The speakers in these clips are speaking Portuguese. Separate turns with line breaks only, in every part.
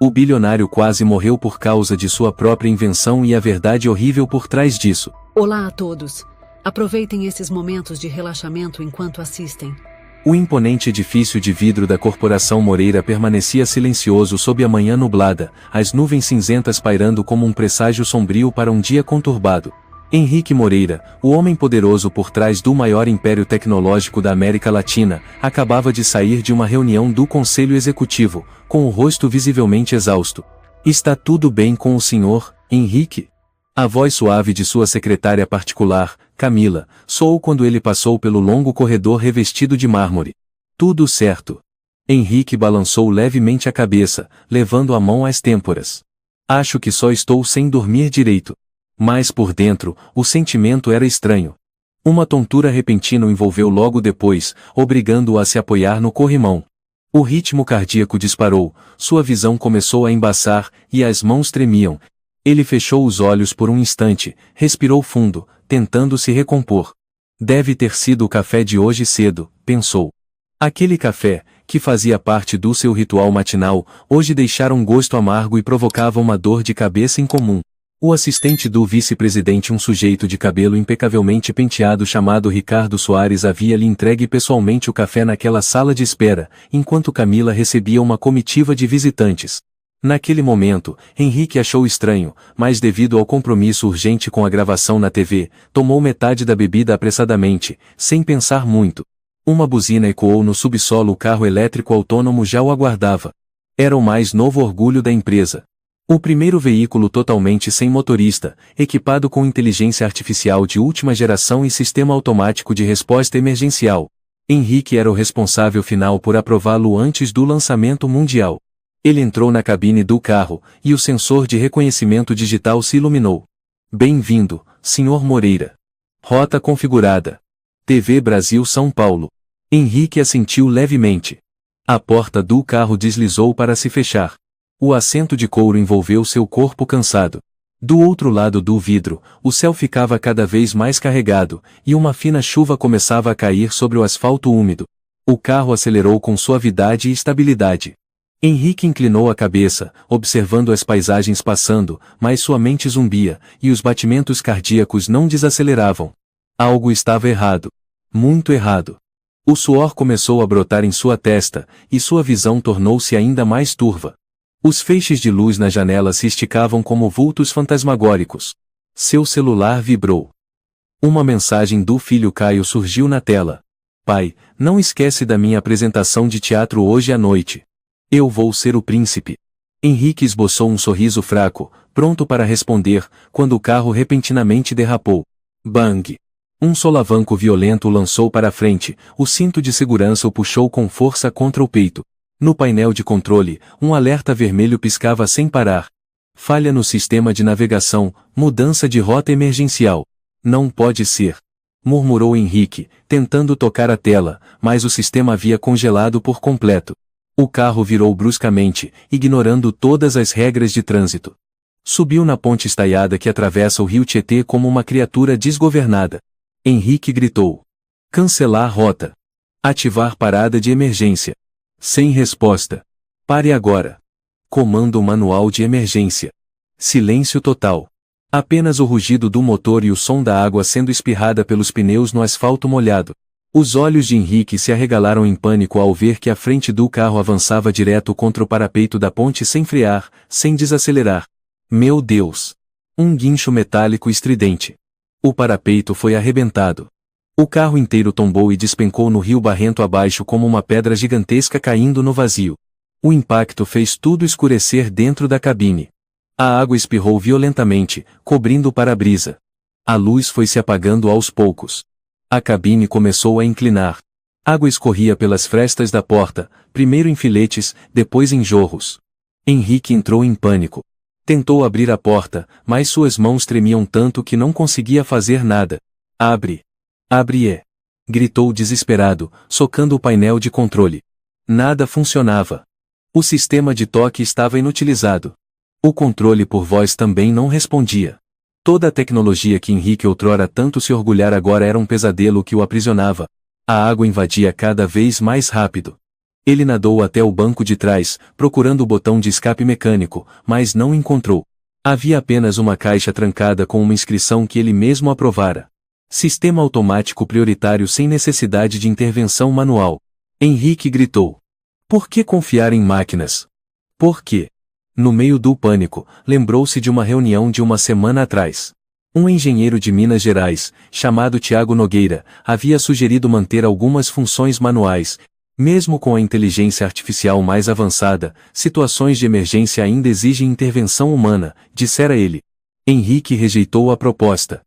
O bilionário quase morreu por causa de sua própria invenção e a verdade horrível por trás disso.
Olá a todos. Aproveitem esses momentos de relaxamento enquanto assistem.
O imponente edifício de vidro da Corporação Moreira permanecia silencioso sob a manhã nublada, as nuvens cinzentas pairando como um presságio sombrio para um dia conturbado. Henrique Moreira, o homem poderoso por trás do maior império tecnológico da América Latina, acabava de sair de uma reunião do Conselho Executivo, com o rosto visivelmente exausto. "Está tudo bem com o senhor, Henrique?" A voz suave de sua secretária particular, Camila, soou quando ele passou pelo longo corredor revestido de mármore. "Tudo certo." Henrique balançou levemente a cabeça, levando a mão às têmporas. "Acho que só estou sem dormir direito." Mas por dentro, o sentimento era estranho. Uma tontura repentina o envolveu logo depois, obrigando-o a se apoiar no corrimão. O ritmo cardíaco disparou, sua visão começou a embaçar, e as mãos tremiam. Ele fechou os olhos por um instante, respirou fundo, tentando se recompor. Deve ter sido o café de hoje cedo, pensou. Aquele café, que fazia parte do seu ritual matinal, hoje deixara um gosto amargo e provocava uma dor de cabeça incomum. O assistente do vice-presidente, um sujeito de cabelo impecavelmente penteado chamado Ricardo Soares, havia-lhe entregue pessoalmente o café naquela sala de espera, enquanto Camila recebia uma comitiva de visitantes. Naquele momento, Henrique achou estranho, mas devido ao compromisso urgente com a gravação na TV, tomou metade da bebida apressadamente, sem pensar muito. Uma buzina ecoou no subsolo, o carro elétrico autônomo já o aguardava. Era o mais novo orgulho da empresa. O primeiro veículo totalmente sem motorista, equipado com inteligência artificial de última geração e sistema automático de resposta emergencial. Henrique era o responsável final por aprová-lo antes do lançamento mundial. Ele entrou na cabine do carro, e o sensor de reconhecimento digital se iluminou. "Bem-vindo, Sr. Moreira. Rota configurada. TV Brasil São Paulo." Henrique assentiu levemente. A porta do carro deslizou para se fechar. O assento de couro envolveu seu corpo cansado. Do outro lado do vidro, o céu ficava cada vez mais carregado, e uma fina chuva começava a cair sobre o asfalto úmido. O carro acelerou com suavidade e estabilidade. Henrique inclinou a cabeça, observando as paisagens passando, mas sua mente zumbia, e os batimentos cardíacos não desaceleravam. Algo estava errado. Muito errado. O suor começou a brotar em sua testa, e sua visão tornou-se ainda mais turva. Os feixes de luz na janela se esticavam como vultos fantasmagóricos. Seu celular vibrou. Uma mensagem do filho Caio surgiu na tela. "Pai, não esquece da minha apresentação de teatro hoje à noite. Eu vou ser o príncipe." Henrique esboçou um sorriso fraco, pronto para responder, quando o carro repentinamente derrapou. Bang! Um solavanco violento o lançou para a frente, o cinto de segurança o puxou com força contra o peito. No painel de controle, um alerta vermelho piscava sem parar. "Falha no sistema de navegação, mudança de rota emergencial." "Não pode ser," murmurou Henrique, tentando tocar a tela, mas o sistema havia congelado por completo. O carro virou bruscamente, ignorando todas as regras de trânsito. Subiu na ponte estaiada que atravessa o rio Tietê como uma criatura desgovernada. Henrique gritou. "Cancelar rota. Ativar parada de emergência." Sem resposta. "Pare agora." Comando manual de emergência. Silêncio total. Apenas o rugido do motor e o som da água sendo espirrada pelos pneus no asfalto molhado. Os olhos de Henrique se arregalaram em pânico ao ver que a frente do carro avançava direto contra o parapeito da ponte sem frear, sem desacelerar. Meu Deus! Um guincho metálico estridente. O parapeito foi arrebentado. O carro inteiro tombou e despencou no rio barrento abaixo como uma pedra gigantesca caindo no vazio. O impacto fez tudo escurecer dentro da cabine. A água espirrou violentamente, cobrindo o para-brisa. A luz foi se apagando aos poucos. A cabine começou a inclinar. Água escorria pelas frestas da porta, primeiro em filetes, depois em jorros. Henrique entrou em pânico. Tentou abrir a porta, mas suas mãos tremiam tanto que não conseguia fazer nada. "Abre! Abre!" gritou desesperado, socando o painel de controle. Nada funcionava. O sistema de toque estava inutilizado. O controle por voz também não respondia. Toda a tecnologia que Henrique outrora tanto se orgulhara agora era um pesadelo que o aprisionava. A água invadia cada vez mais rápido. Ele nadou até o banco de trás, procurando o botão de escape mecânico, mas não encontrou. Havia apenas uma caixa trancada com uma inscrição que ele mesmo aprovara. Sistema automático prioritário sem necessidade de intervenção manual. Henrique gritou. Por que confiar em máquinas? Por quê? No meio do pânico, lembrou-se de uma reunião de uma semana atrás. Um engenheiro de Minas Gerais, chamado Tiago Nogueira, havia sugerido manter algumas funções manuais. Mesmo com a inteligência artificial mais avançada, situações de emergência ainda exigem intervenção humana, dissera ele. Henrique rejeitou a proposta.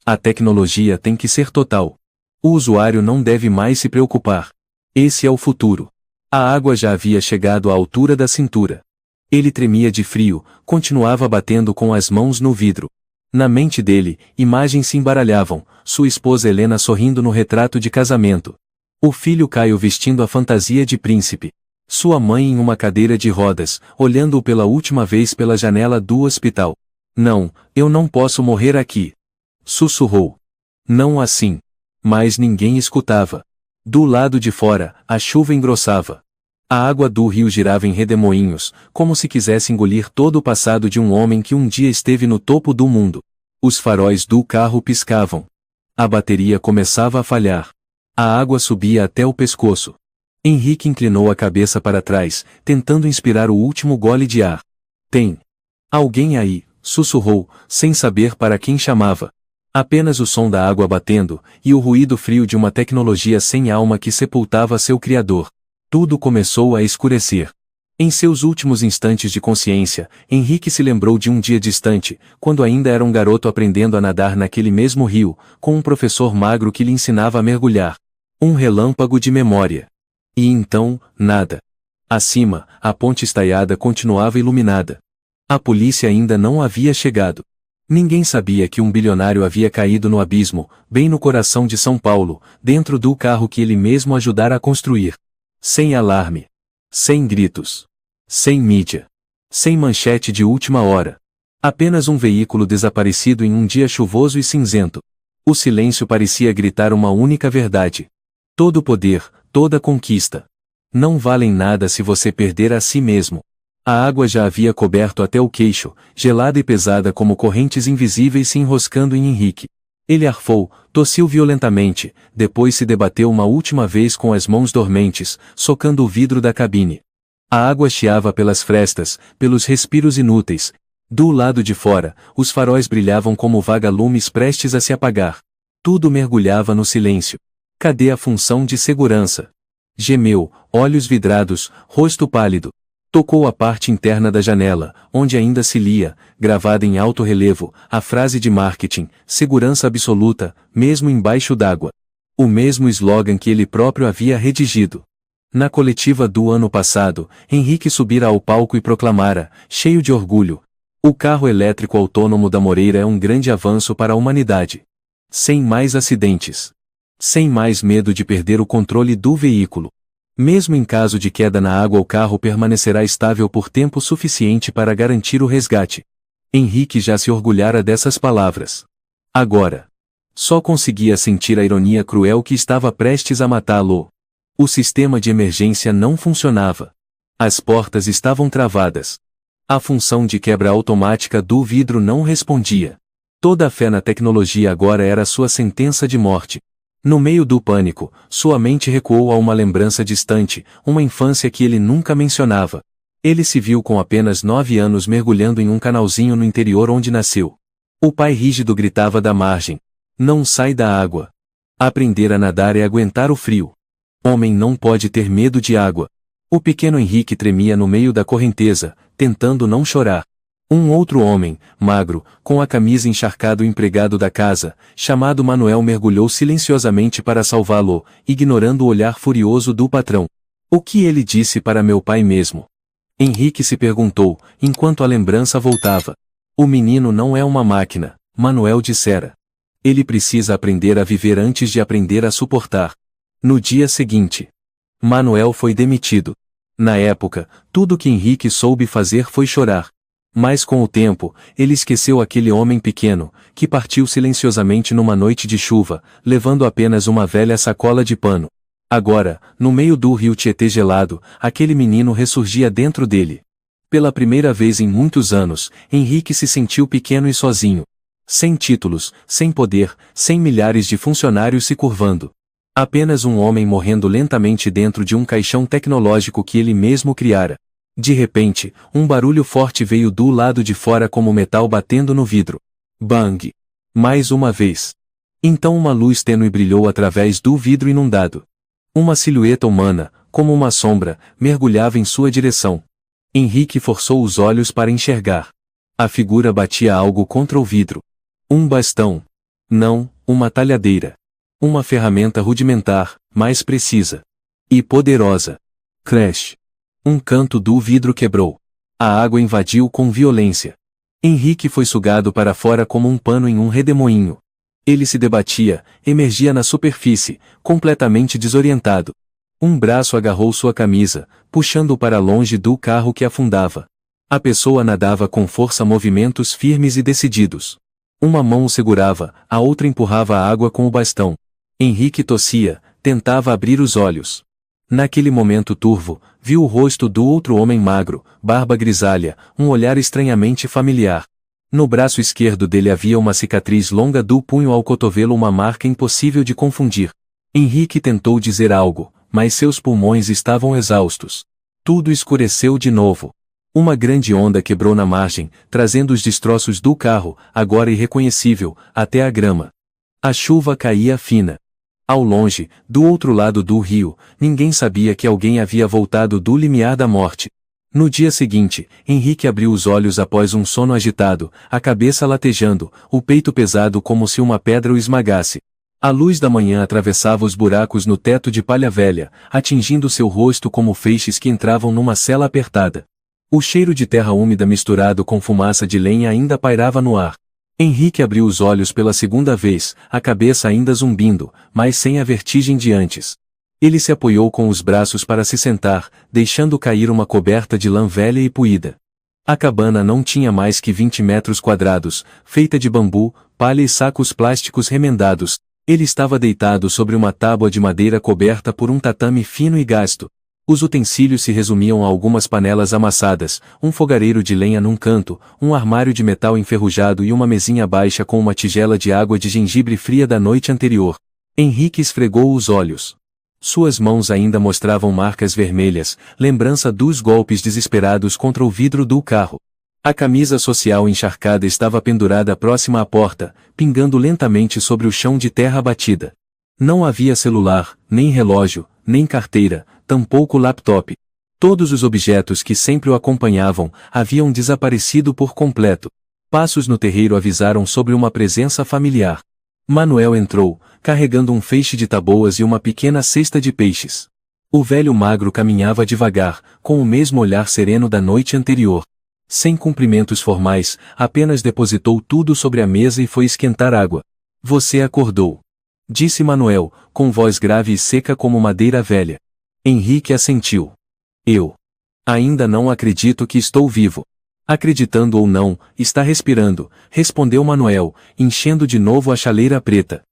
A tecnologia tem que ser total. O usuário não deve mais se preocupar. Esse é o futuro. A água já havia chegado à altura da cintura. Ele tremia de frio, continuava batendo com as mãos no vidro. Na mente dele, imagens se embaralhavam, sua esposa Helena sorrindo no retrato de casamento. O filho Caio vestindo a fantasia de príncipe. Sua mãe em uma cadeira de rodas, olhando-o pela última vez pela janela do hospital. Não, eu não posso morrer aqui. Sussurrou. Não assim. Mas ninguém escutava. Do lado de fora, a chuva engrossava. A água do rio girava em redemoinhos, como se quisesse engolir todo o passado de um homem que um dia esteve no topo do mundo. Os faróis do carro piscavam. A bateria começava a falhar. A água subia até o pescoço. Henrique inclinou a cabeça para trás, tentando inspirar o último gole de ar. Tem alguém aí, sussurrou, sem saber para quem chamava. Apenas o som da água batendo, e o ruído frio de uma tecnologia sem alma que sepultava seu criador. Tudo começou a escurecer. Em seus últimos instantes de consciência, Henrique se lembrou de um dia distante, quando ainda era um garoto aprendendo a nadar naquele mesmo rio, com um professor magro que lhe ensinava a mergulhar. Um relâmpago de memória. E então, nada. Acima, a ponte estaiada continuava iluminada. A polícia ainda não havia chegado. Ninguém sabia que um bilionário havia caído no abismo, bem no coração de São Paulo, dentro do carro que ele mesmo ajudara a construir. Sem alarme. Sem gritos. Sem mídia. Sem manchete de última hora. Apenas um veículo desaparecido em um dia chuvoso e cinzento. O silêncio parecia gritar uma única verdade. Todo poder, toda conquista. Não valem nada se você perder a si mesmo. A água já havia coberto até o queixo, gelada e pesada como correntes invisíveis se enroscando em Henrique. Ele arfou, tossiu violentamente, depois se debateu uma última vez com as mãos dormentes, socando o vidro da cabine. A água chiava pelas frestas, pelos respiros inúteis. Do lado de fora, os faróis brilhavam como vagalumes prestes a se apagar. Tudo mergulhava no silêncio. Cadê a função de segurança? Gemeu, olhos vidrados, rosto pálido. Tocou a parte interna da janela, onde ainda se lia, gravada em alto relevo, a frase de marketing, segurança absoluta, mesmo embaixo d'água. O mesmo slogan que ele próprio havia redigido. Na coletiva do ano passado, Henrique subira ao palco e proclamara, cheio de orgulho: o carro elétrico autônomo da Moreira é um grande avanço para a humanidade. Sem mais acidentes. Sem mais medo de perder o controle do veículo. Mesmo em caso de queda na água, o carro permanecerá estável por tempo suficiente para garantir o resgate. Henrique já se orgulhara dessas palavras. Agora, só conseguia sentir a ironia cruel que estava prestes a matá-lo. O sistema de emergência não funcionava. As portas estavam travadas. A função de quebra automática do vidro não respondia. Toda a fé na tecnologia agora era sua sentença de morte. No meio do pânico, sua mente recuou a uma lembrança distante, uma infância que ele nunca mencionava. Ele se viu com apenas 9 anos mergulhando em um canalzinho no interior onde nasceu. O pai rígido gritava da margem: não sai da água. Aprender a nadar é aguentar o frio. Homem não pode ter medo de água. O pequeno Henrique tremia no meio da correnteza, tentando não chorar. Um outro homem, magro, com a camisa encharcado empregado da casa, chamado Manuel, mergulhou silenciosamente para salvá-lo, ignorando o olhar furioso do patrão. O que ele disse para meu pai mesmo? Henrique se perguntou, enquanto a lembrança voltava. O menino não é uma máquina, Manuel dissera. Ele precisa aprender a viver antes de aprender a suportar. No dia seguinte, Manuel foi demitido. Na época, tudo que Henrique soube fazer foi chorar. Mas com o tempo, ele esqueceu aquele homem pequeno, que partiu silenciosamente numa noite de chuva, levando apenas uma velha sacola de pano. Agora, no meio do rio Tietê gelado, aquele menino ressurgia dentro dele. Pela primeira vez em muitos anos, Henrique se sentiu pequeno e sozinho. Sem títulos, sem poder, sem milhares de funcionários se curvando. Apenas um homem morrendo lentamente dentro de um caixão tecnológico que ele mesmo criara. De repente, um barulho forte veio do lado de fora como metal batendo no vidro. Bang! Mais uma vez. Então uma luz tênue brilhou através do vidro inundado. Uma silhueta humana, como uma sombra, mergulhava em sua direção. Henrique forçou os olhos para enxergar. A figura batia algo contra o vidro. Um bastão. Não, uma talhadeira. Uma ferramenta rudimentar, mais precisa. E poderosa. Crash. Um canto do vidro quebrou. A água invadiu com violência. Henrique foi sugado para fora como um pano em um redemoinho. Ele se debatia, emergia na superfície, completamente desorientado. Um braço agarrou sua camisa, puxando-o para longe do carro que afundava. A pessoa nadava com força, movimentos firmes e decididos. Uma mão o segurava, a outra empurrava a água com o bastão. Henrique tossia, tentava abrir os olhos. Naquele momento turvo, viu o rosto do outro homem magro, barba grisalha, um olhar estranhamente familiar. No braço esquerdo dele havia uma cicatriz longa do punho ao cotovelo, uma marca impossível de confundir. Henrique tentou dizer algo, mas seus pulmões estavam exaustos. Tudo escureceu de novo. Uma grande onda quebrou na margem, trazendo os destroços do carro, agora irreconhecível, até a grama. A chuva caía fina. Ao longe, do outro lado do rio, ninguém sabia que alguém havia voltado do limiar da morte. No dia seguinte, Henrique abriu os olhos após um sono agitado, a cabeça latejando, o peito pesado como se uma pedra o esmagasse. A luz da manhã atravessava os buracos no teto de palha velha, atingindo seu rosto como feixes que entravam numa cela apertada. O cheiro de terra úmida misturado com fumaça de lenha ainda pairava no ar. Henrique abriu os olhos pela segunda vez, a cabeça ainda zumbindo, mas sem a vertigem de antes. Ele se apoiou com os braços para se sentar, deixando cair uma coberta de lã velha e puída. A cabana não tinha mais que 20 metros quadrados, feita de bambu, palha e sacos plásticos remendados. Ele estava deitado sobre uma tábua de madeira coberta por um tatame fino e gasto. Os utensílios se resumiam a algumas panelas amassadas, um fogareiro de lenha num canto, um armário de metal enferrujado e uma mesinha baixa com uma tigela de água de gengibre fria da noite anterior. Henrique esfregou os olhos. Suas mãos ainda mostravam marcas vermelhas, lembrança dos golpes desesperados contra o vidro do carro. A camisa social encharcada estava pendurada próxima à porta, pingando lentamente sobre o chão de terra batida. Não havia celular, nem relógio, nem carteira, tampouco laptop. Todos os objetos que sempre o acompanhavam haviam desaparecido por completo. Passos no terreiro avisaram sobre uma presença familiar. Manuel entrou, carregando um feixe de taboas e uma pequena cesta de peixes. O velho magro caminhava devagar, com o mesmo olhar sereno da noite anterior. Sem cumprimentos formais, apenas depositou tudo sobre a mesa e foi esquentar água. Você acordou, disse Manuel, com voz grave e seca como madeira velha. Henrique assentiu. Eu ainda não acredito que estou vivo. Acreditando ou não, está respirando, respondeu Manuel, enchendo de novo a chaleira preta.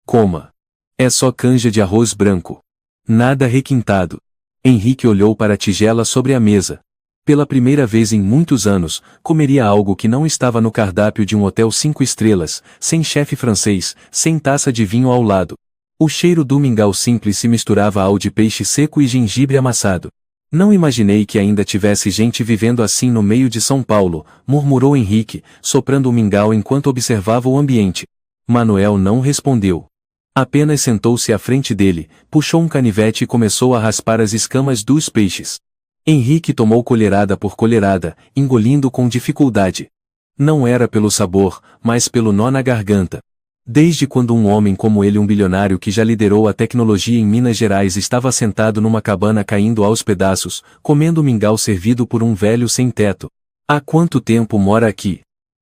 Coma. É só canja de arroz branco. Nada requintado. Henrique olhou para a tigela sobre a mesa. Pela primeira vez em muitos anos, comeria algo que não estava no cardápio de um hotel 5 estrelas, sem chefe francês, sem taça de vinho ao lado. O cheiro do mingau simples se misturava ao de peixe seco e gengibre amassado. Não imaginei que ainda tivesse gente vivendo assim no meio de São Paulo, murmurou Henrique, soprando o mingau enquanto observava o ambiente. Manuel não respondeu. Apenas sentou-se à frente dele, puxou um canivete e começou a raspar as escamas dos peixes. Henrique tomou colherada por colherada, engolindo com dificuldade. Não era pelo sabor, mas pelo nó na garganta. Desde quando um homem como ele, um bilionário que já liderou a tecnologia em Minas Gerais, estava sentado numa cabana caindo aos pedaços, comendo mingau servido por um velho sem teto? Há quanto tempo mora aqui?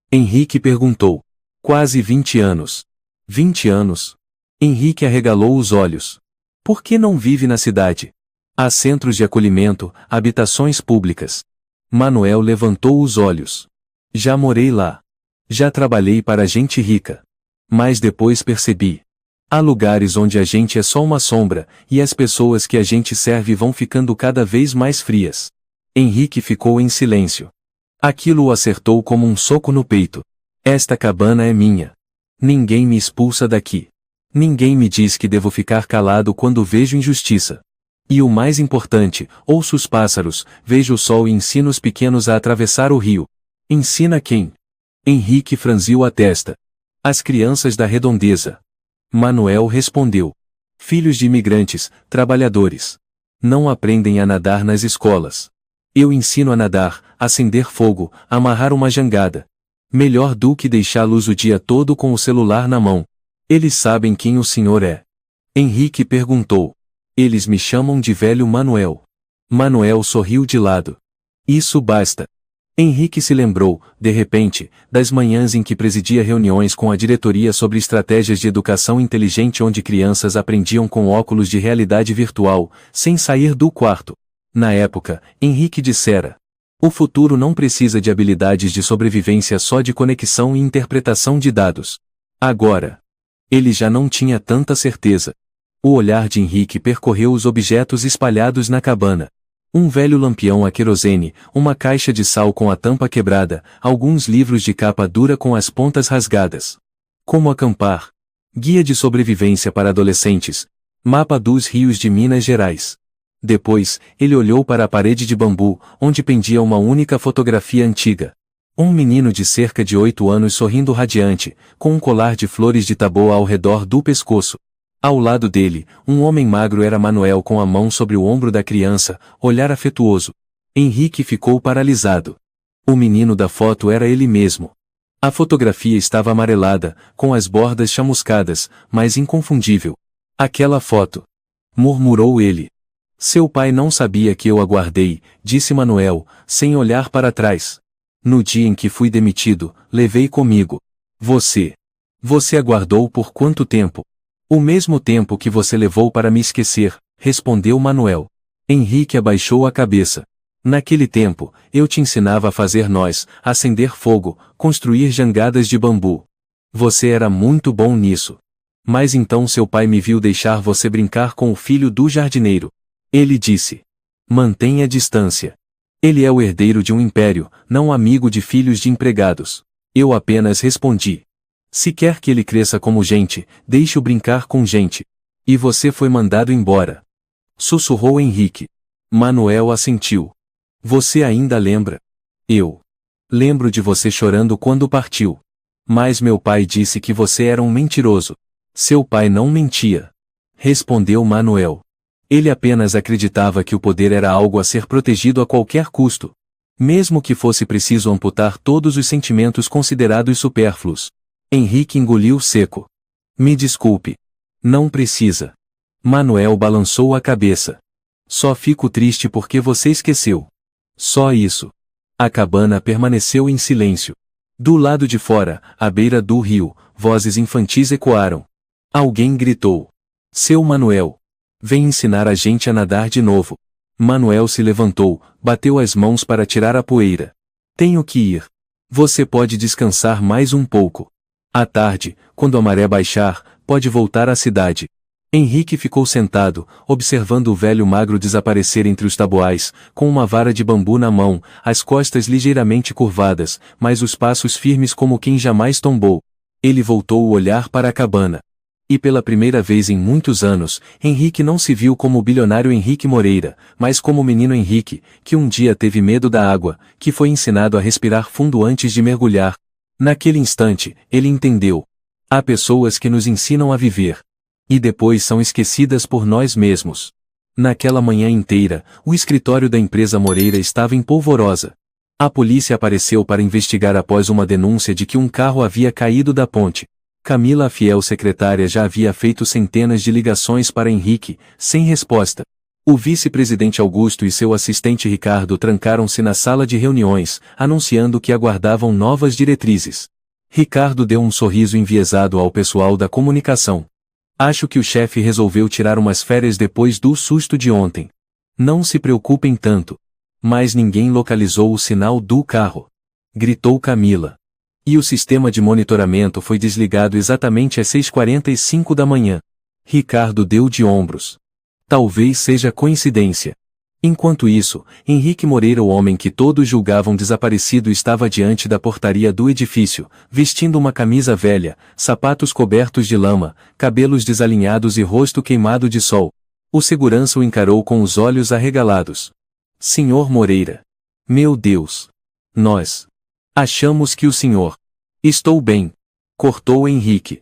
Henrique perguntou. Quase 20 anos. 20 anos? Henrique arregalou os olhos. Por que não vive na cidade? Há centros de acolhimento, habitações públicas. Manuel levantou os olhos. Já morei lá. Já trabalhei para gente rica. Mas depois percebi. Há lugares onde a gente é só uma sombra, e as pessoas que a gente serve vão ficando cada vez mais frias. Henrique ficou em silêncio. Aquilo o acertou como um soco no peito. Esta cabana é minha. Ninguém me expulsa daqui. Ninguém me diz que devo ficar calado quando vejo injustiça. E o mais importante, ouço os pássaros, vejo o sol e ensino os pequenos a atravessar o rio. Ensina quem? Henrique franziu a testa. As crianças da redondeza. Manuel respondeu. Filhos de imigrantes, trabalhadores. Não aprendem a nadar nas escolas. Eu ensino a nadar, acender fogo, amarrar uma jangada. Melhor do que deixá-los o dia todo com o celular na mão. Eles sabem quem o senhor é. Henrique perguntou. Eles me chamam de velho Manuel. Manuel sorriu de lado. Isso basta. Henrique se lembrou, de repente, das manhãs em que presidia reuniões com a diretoria sobre estratégias de educação inteligente onde crianças aprendiam com óculos de realidade virtual, sem sair do quarto. Na época, Henrique dissera: o futuro não precisa de habilidades de sobrevivência, só de conexão e interpretação de dados. Agora, ele já não tinha tanta certeza. O olhar de Henrique percorreu os objetos espalhados na cabana. Um velho lampião a querosene, uma caixa de sal com a tampa quebrada, alguns livros de capa dura com as pontas rasgadas. Como acampar? Guia de sobrevivência para adolescentes. Mapa dos rios de Minas Gerais. Depois, ele olhou para a parede de bambu, onde pendia uma única fotografia antiga. Um menino de cerca de 8 anos sorrindo radiante, com um colar de flores de taboa ao redor do pescoço. Ao lado dele, um homem magro era Manuel com a mão sobre o ombro da criança, olhar afetuoso. Henrique ficou paralisado. O menino da foto era ele mesmo. A fotografia estava amarelada, com as bordas chamuscadas, mas inconfundível. Aquela foto. Murmurou ele. Seu pai não sabia que eu aguardei, disse Manuel, sem olhar para trás. No dia em que fui demitido, levei comigo. Você. Você aguardou por quanto tempo? O mesmo tempo que você levou para me esquecer, respondeu Manuel. Henrique abaixou a cabeça. Naquele tempo, eu te ensinava a fazer nós, acender fogo, construir jangadas de bambu. Você era muito bom nisso. Mas então seu pai me viu deixar você brincar com o filho do jardineiro. Ele disse: mantenha distância. Ele é o herdeiro de um império, não amigo de filhos de empregados. Eu apenas respondi: se quer que ele cresça como gente, deixe-o brincar com gente. E você foi mandado embora. Sussurrou Henrique. Manuel assentiu. Você ainda lembra? Eu lembro de você chorando quando partiu. Mas meu pai disse que você era um mentiroso. Seu pai não mentia. Respondeu Manuel. Ele apenas acreditava que o poder era algo a ser protegido a qualquer custo. Mesmo que fosse preciso amputar todos os sentimentos considerados supérfluos. Henrique engoliu seco. Me desculpe. Não precisa. Manuel balançou a cabeça. Só fico triste porque você esqueceu. Só isso. A cabana permaneceu em silêncio. Do lado de fora, à beira do rio, vozes infantis ecoaram. Alguém gritou. Seu Manuel. Vem ensinar a gente a nadar de novo. Manuel se levantou, bateu as mãos para tirar a poeira. Tenho que ir. Você pode descansar mais um pouco. À tarde, quando a maré baixar, pode voltar à cidade. Henrique ficou sentado, observando o velho magro desaparecer entre os taboais, com uma vara de bambu na mão, as costas ligeiramente curvadas, mas os passos firmes como quem jamais tombou. Ele voltou o olhar para a cabana. E pela primeira vez em muitos anos, Henrique não se viu como o bilionário Henrique Moreira, mas como o menino Henrique, que um dia teve medo da água, que foi ensinado a respirar fundo antes de mergulhar. Naquele instante, ele entendeu. Há pessoas que nos ensinam a viver. E depois são esquecidas por nós mesmos. Naquela manhã inteira, o escritório da empresa Moreira estava em polvorosa. A polícia apareceu para investigar após uma denúncia de que um carro havia caído da ponte. Camila, a fiel secretária, já havia feito centenas de ligações para Henrique, sem resposta. O vice-presidente Augusto e seu assistente Ricardo trancaram-se na sala de reuniões, anunciando que aguardavam novas diretrizes. Ricardo deu um sorriso enviesado ao pessoal da comunicação. Acho que o chefe resolveu tirar umas férias depois do susto de ontem. Não se preocupem tanto. Mas ninguém localizou o sinal do carro. Gritou Camila. E o sistema de monitoramento foi desligado exatamente às 6h45 da manhã. Ricardo deu de ombros. Talvez seja coincidência. Enquanto isso, Henrique Moreira, o homem que todos julgavam desaparecido, estava diante da portaria do edifício, vestindo uma camisa velha, sapatos cobertos de lama, cabelos desalinhados e rosto queimado de sol. O segurança o encarou com os olhos arregalados. Senhor Moreira. Meu Deus. Nós. Achamos que o senhor. Estou bem. Cortou Henrique.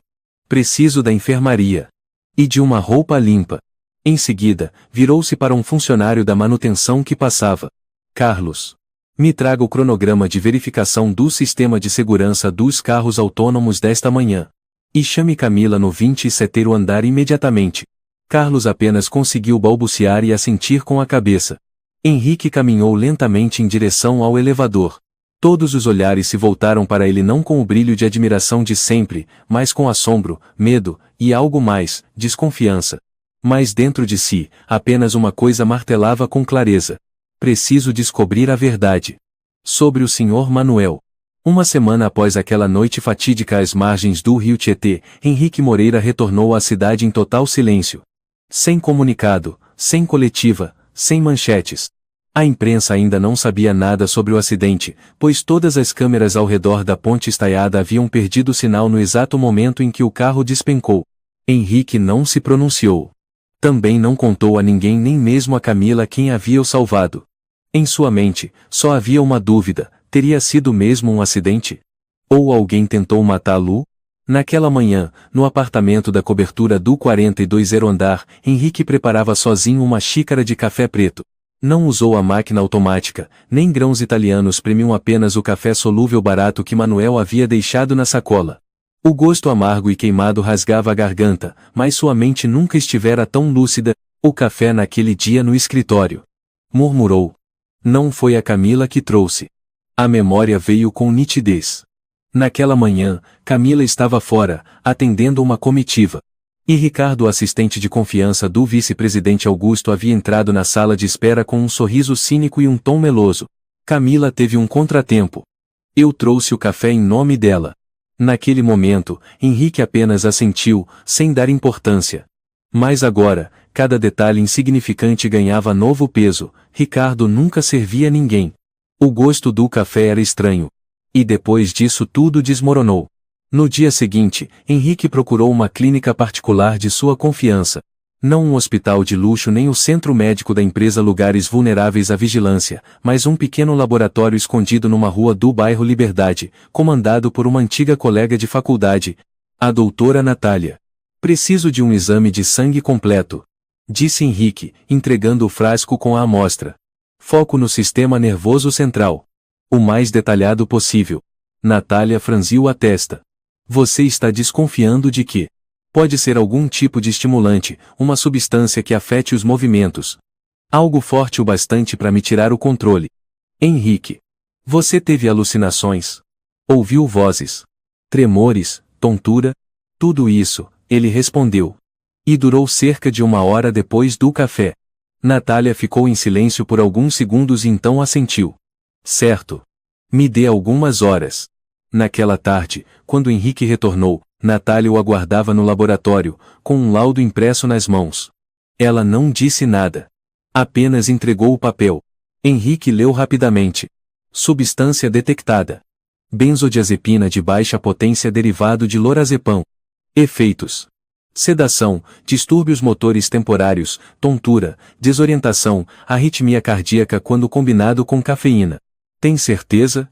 Preciso da enfermaria. E de uma roupa limpa. Em seguida, virou-se para um funcionário da manutenção que passava. Carlos. Me traga o cronograma de verificação do sistema de segurança dos carros autônomos desta manhã. E chame Camila no 27º andar imediatamente. Carlos apenas conseguiu balbuciar e assentir com a cabeça. Henrique caminhou lentamente em direção ao elevador. Todos os olhares se voltaram para ele, não com o brilho de admiração de sempre, mas com assombro, medo, e algo mais, desconfiança. Mas dentro de si, apenas uma coisa martelava com clareza. Preciso descobrir a verdade. Sobre o Sr. Manuel. Uma semana após aquela noite fatídica às margens do rio Tietê, Henrique Moreira retornou à cidade em total silêncio. Sem comunicado, sem coletiva, sem manchetes. A imprensa ainda não sabia nada sobre o acidente, pois todas as câmeras ao redor da ponte estaiada haviam perdido o sinal no exato momento em que o carro despencou. Henrique não se pronunciou. Também não contou a ninguém, nem mesmo a Camila, quem havia o salvado. Em sua mente, só havia uma dúvida: teria sido mesmo um acidente? Ou alguém tentou matá-lo? Naquela manhã, no apartamento da cobertura do 42º andar, Henrique preparava sozinho uma xícara de café preto. Não usou a máquina automática, nem grãos italianos premium, apenas o café solúvel barato que Manuel havia deixado na sacola. O gosto amargo e queimado rasgava a garganta, mas sua mente nunca estivera tão lúcida. O café naquele dia no escritório. Murmurou. Não foi a Camila que trouxe. A memória veio com nitidez. Naquela manhã, Camila estava fora, atendendo uma comitiva. E Ricardo, o assistente de confiança do vice-presidente Augusto, havia entrado na sala de espera com um sorriso cínico e um tom meloso. Camila teve um contratempo. Eu trouxe o café em nome dela. Naquele momento, Henrique apenas assentiu, sem dar importância. Mas agora, cada detalhe insignificante ganhava novo peso. Ricardo nunca servia a ninguém. O gosto do café era estranho. E depois disso tudo desmoronou. No dia seguinte, Henrique procurou uma clínica particular de sua confiança. Não um hospital de luxo nem o centro médico da empresa Lugares Vulneráveis à Vigilância, mas um pequeno laboratório escondido numa rua do bairro Liberdade, comandado por uma antiga colega de faculdade, a doutora Natália. Preciso de um exame de sangue completo, disse Henrique, entregando o frasco com a amostra. Foco no sistema nervoso central. O mais detalhado possível. Natália franziu a testa. Você está desconfiando de que? Pode ser algum tipo de estimulante, uma substância que afete os movimentos. Algo forte o bastante para me tirar o controle. Henrique. Você teve alucinações? Ouviu vozes? Tremores, tontura? Tudo isso, ele respondeu. E durou cerca de 1 hora depois do café. Natália ficou em silêncio por alguns segundos e então assentiu. Certo. Me dê algumas horas. Naquela tarde, quando Henrique retornou, Natália o aguardava no laboratório, com um laudo impresso nas mãos. Ela não disse nada. Apenas entregou o papel. Henrique leu rapidamente. Substância detectada. Benzodiazepina de baixa potência derivado de lorazepam. Efeitos. Sedação, distúrbios motores temporários, tontura, desorientação, arritmia cardíaca quando combinado com cafeína. Tem certeza?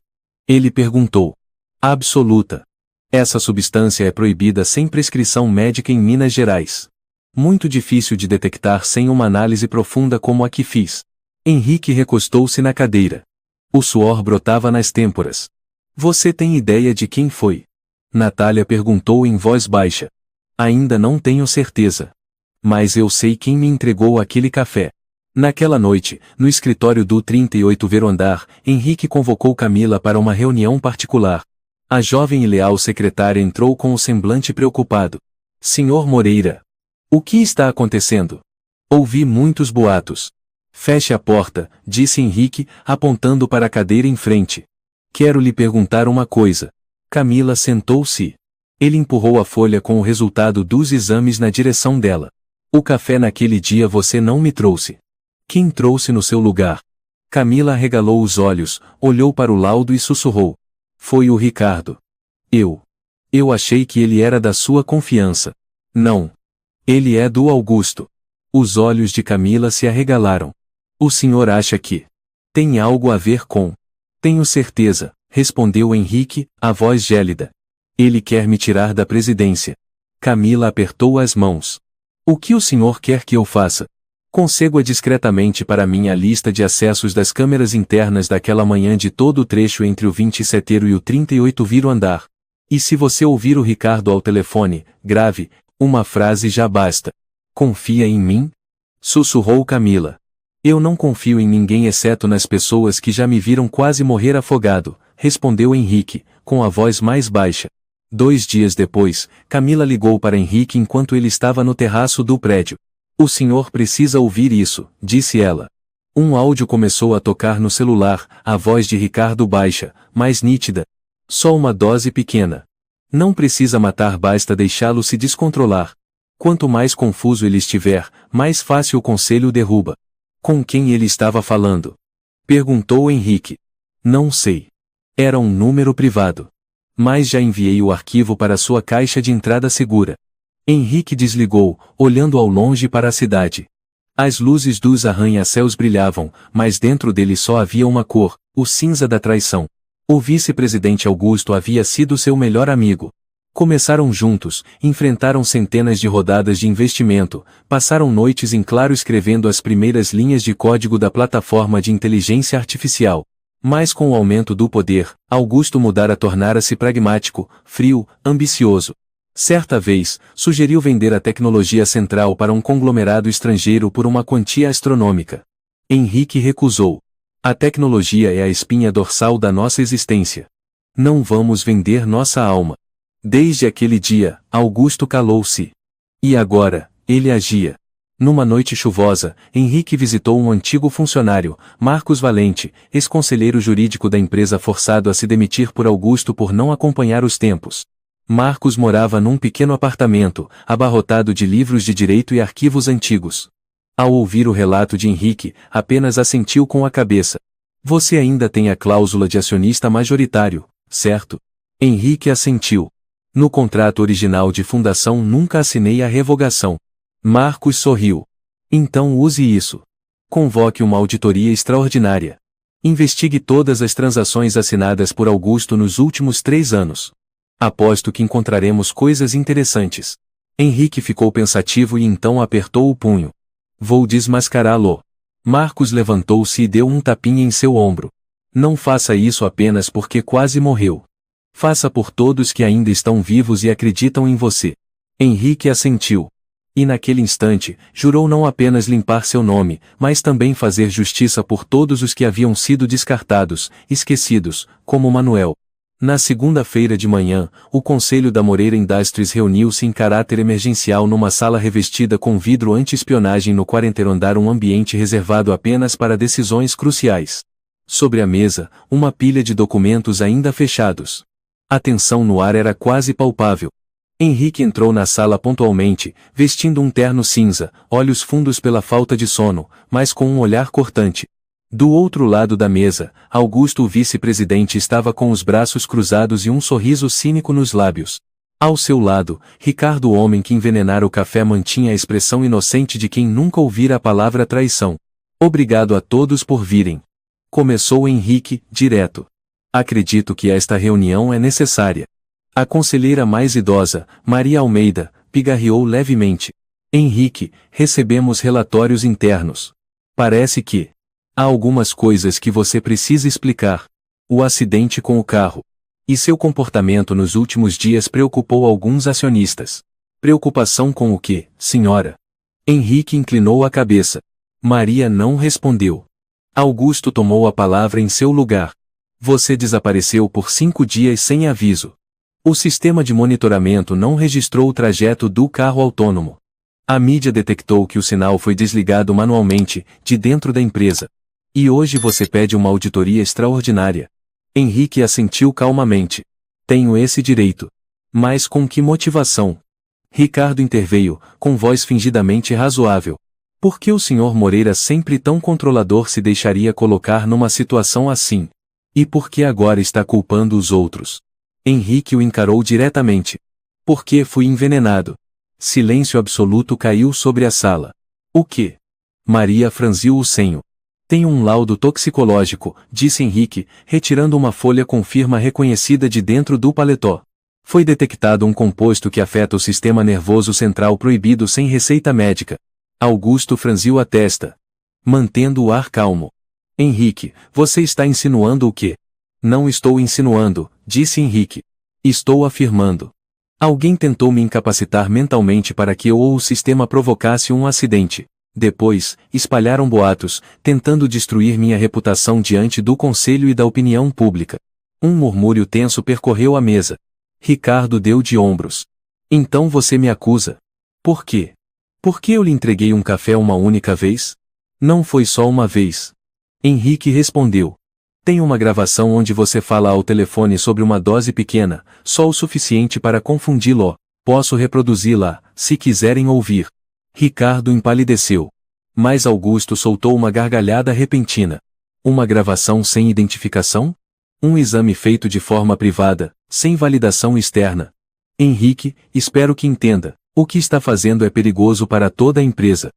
Ele perguntou. Absoluta. Essa substância é proibida sem prescrição médica em Minas Gerais. Muito difícil de detectar sem uma análise profunda como a que fiz. Henrique recostou-se na cadeira. O suor brotava nas têmporas. Você tem ideia de quem foi? Natália perguntou em voz baixa. Ainda não tenho certeza. Mas eu sei quem me entregou aquele café. Naquela noite, no escritório do 38º andar, Henrique convocou Camila para uma reunião particular. A jovem e leal secretária entrou com o semblante preocupado. Senhor Moreira. O que está acontecendo? Ouvi muitos boatos. Feche a porta, disse Henrique, apontando para a cadeira em frente. Quero lhe perguntar uma coisa. Camila sentou-se. Ele empurrou a folha com o resultado dos exames na direção dela. O café naquele dia você não me trouxe. Quem trouxe no seu lugar? Camila arregalou os olhos, olhou para o laudo e sussurrou. Foi o Ricardo. Eu achei que ele era da sua confiança. Não. Ele é do Augusto. Os olhos de Camila se arregalaram. O senhor acha que tem algo a ver com? Tenho certeza, respondeu Henrique, a voz gélida. Ele quer me tirar da presidência. Camila apertou as mãos. O que o senhor quer que eu faça? Consegua discretamente para mim a lista de acessos das câmeras internas daquela manhã de todo o trecho entre o 27º e o 38º andar. E se você ouvir o Ricardo ao telefone, grave, uma frase já basta. Confia em mim? Sussurrou Camila. Eu não confio em ninguém exceto nas pessoas que já me viram quase morrer afogado, respondeu Henrique, com a voz mais baixa. 2 dias depois, Camila ligou para Henrique enquanto ele estava no terraço do prédio. O senhor precisa ouvir isso, disse ela. Um áudio começou a tocar no celular, a voz de Ricardo baixa, mais nítida. Só uma dose pequena. Não precisa matar, basta deixá-lo se descontrolar. Quanto mais confuso ele estiver, mais fácil o conselho o derruba. Com quem ele estava falando? Perguntou Henrique. Não sei. Era um número privado. Mas já enviei o arquivo para sua caixa de entrada segura. Henrique desligou, olhando ao longe para a cidade. As luzes dos arranha-céus brilhavam, mas dentro dele só havia uma cor, o cinza da traição. O vice-presidente Augusto havia sido seu melhor amigo. Começaram juntos, enfrentaram centenas de rodadas de investimento, passaram noites em claro escrevendo as primeiras linhas de código da plataforma de inteligência artificial. Mas com o aumento do poder, Augusto mudara tornara-se pragmático, frio, ambicioso. Certa vez, sugeriu vender a tecnologia central para um conglomerado estrangeiro por uma quantia astronômica. Henrique recusou. A tecnologia é a espinha dorsal da nossa existência. Não vamos vender nossa alma. Desde aquele dia, Augusto calou-se. E agora, ele agia. Numa noite chuvosa, Henrique visitou um antigo funcionário, Marcos Valente, ex-conselheiro jurídico da empresa forçado a se demitir por Augusto por não acompanhar os tempos. Marcos morava num pequeno apartamento, abarrotado de livros de direito e arquivos antigos. Ao ouvir o relato de Henrique, apenas assentiu com a cabeça. Você ainda tem a cláusula de acionista majoritário, certo? Henrique assentiu. No contrato original de fundação nunca assinei a revogação. Marcos sorriu. Então use isso. Convoque uma auditoria extraordinária. Investigue todas as transações assinadas por Augusto nos últimos 3 anos. Aposto que encontraremos coisas interessantes. Henrique ficou pensativo e então apertou o punho. Vou desmascará-lo. Marcos levantou-se e deu um tapinha em seu ombro. Não faça isso apenas porque quase morreu. Faça por todos que ainda estão vivos e acreditam em você. Henrique assentiu. E naquele instante, jurou não apenas limpar seu nome, mas também fazer justiça por todos os que haviam sido descartados, esquecidos, como Manuel. Na segunda-feira de manhã, o Conselho da Moreira Industries reuniu-se em caráter emergencial numa sala revestida com vidro anti-espionagem no 40º andar, um ambiente reservado apenas para decisões cruciais. Sobre a mesa, uma pilha de documentos ainda fechados. A tensão no ar era quase palpável. Henrique entrou na sala pontualmente, vestindo um terno cinza, olhos fundos pela falta de sono, mas com um olhar cortante. Do outro lado da mesa, Augusto, o vice-presidente, estava com os braços cruzados e um sorriso cínico nos lábios. Ao seu lado, Ricardo, o homem que envenenara o café, mantinha a expressão inocente de quem nunca ouvira a palavra traição. Obrigado a todos por virem. Começou Henrique, direto. Acredito que esta reunião é necessária. A conselheira mais idosa, Maria Almeida, pigarreou levemente. Henrique, recebemos relatórios internos. Parece que há algumas coisas que você precisa explicar. O acidente com o carro. E seu comportamento nos últimos dias preocupou alguns acionistas. Preocupação com o quê, senhora? Henrique inclinou a cabeça. Maria não respondeu. Augusto tomou a palavra em seu lugar. Você desapareceu por 5 dias sem aviso. O sistema de monitoramento não registrou o trajeto do carro autônomo. A mídia detectou que o sinal foi desligado manualmente, de dentro da empresa. E hoje você pede uma auditoria extraordinária. Henrique assentiu calmamente. Tenho esse direito. Mas com que motivação? Ricardo interveio, com voz fingidamente razoável. Por que o Sr. Moreira, sempre tão controlador, se deixaria colocar numa situação assim? E por que agora está culpando os outros? Henrique o encarou diretamente. Porque fui envenenado. Silêncio absoluto caiu sobre a sala. O quê? Maria franziu o senho. Tenho um laudo toxicológico, disse Henrique, retirando uma folha com firma reconhecida de dentro do paletó. Foi detectado um composto que afeta o sistema nervoso central, proibido sem receita médica. Augusto franziu a testa, mantendo o ar calmo. Henrique, você está insinuando o quê? Não estou insinuando, disse Henrique. Estou afirmando. Alguém tentou me incapacitar mentalmente para que eu ou o sistema provocasse um acidente. Depois, espalharam boatos, tentando destruir minha reputação diante do conselho e da opinião pública. Um murmúrio tenso percorreu a mesa. Ricardo deu de ombros. Então você me acusa. Por quê? Por que eu lhe entreguei um café uma única vez? Não foi só uma vez. Henrique respondeu. Tem uma gravação onde você fala ao telefone sobre uma dose pequena, só o suficiente para confundi-lo. Posso reproduzi-la, se quiserem ouvir. Ricardo empalideceu. Mas Augusto soltou uma gargalhada repentina. Uma gravação sem identificação? Um exame feito de forma privada, sem validação externa. Henrique, espero que entenda. O que está fazendo é perigoso para toda a empresa.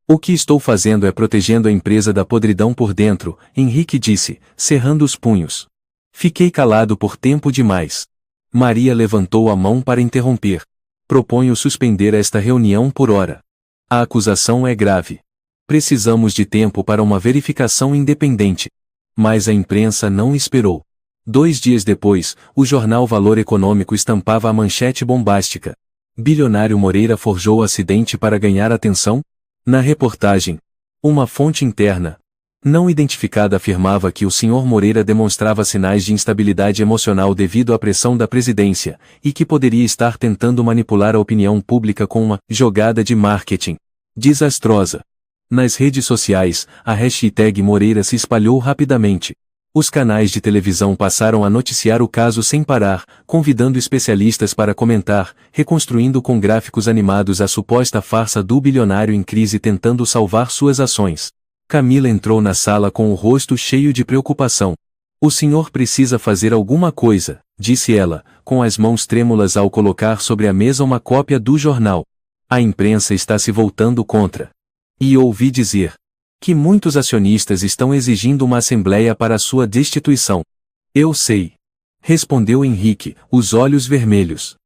O que estou fazendo é protegendo a empresa da podridão por dentro, Henrique disse, cerrando os punhos. Fiquei calado por tempo demais. Maria levantou a mão para interromper. Proponho suspender esta reunião por hora. A acusação é grave. Precisamos de tempo para uma verificação independente. Mas a imprensa não esperou. 2 dias depois, o jornal Valor Econômico estampava a manchete bombástica. Bilionário Moreira forjou acidente para ganhar atenção? Na reportagem, uma fonte interna, não identificada, afirmava que o Sr. Moreira demonstrava sinais de instabilidade emocional devido à pressão da presidência, e que poderia estar tentando manipular a opinião pública com uma jogada de marketing desastrosa. Nas redes sociais, a hashtag Moreira se espalhou rapidamente. Os canais de televisão passaram a noticiar o caso sem parar, convidando especialistas para comentar, reconstruindo com gráficos animados a suposta farsa do bilionário em crise tentando salvar suas ações. Camila entrou na sala com o rosto cheio de preocupação. O senhor precisa fazer alguma coisa, disse ela, com as mãos trêmulas ao colocar sobre a mesa uma cópia do jornal. A imprensa está se voltando contra. E ouvi dizer que muitos acionistas estão exigindo uma assembleia para sua destituição. Eu sei. Respondeu Henrique, os olhos vermelhos.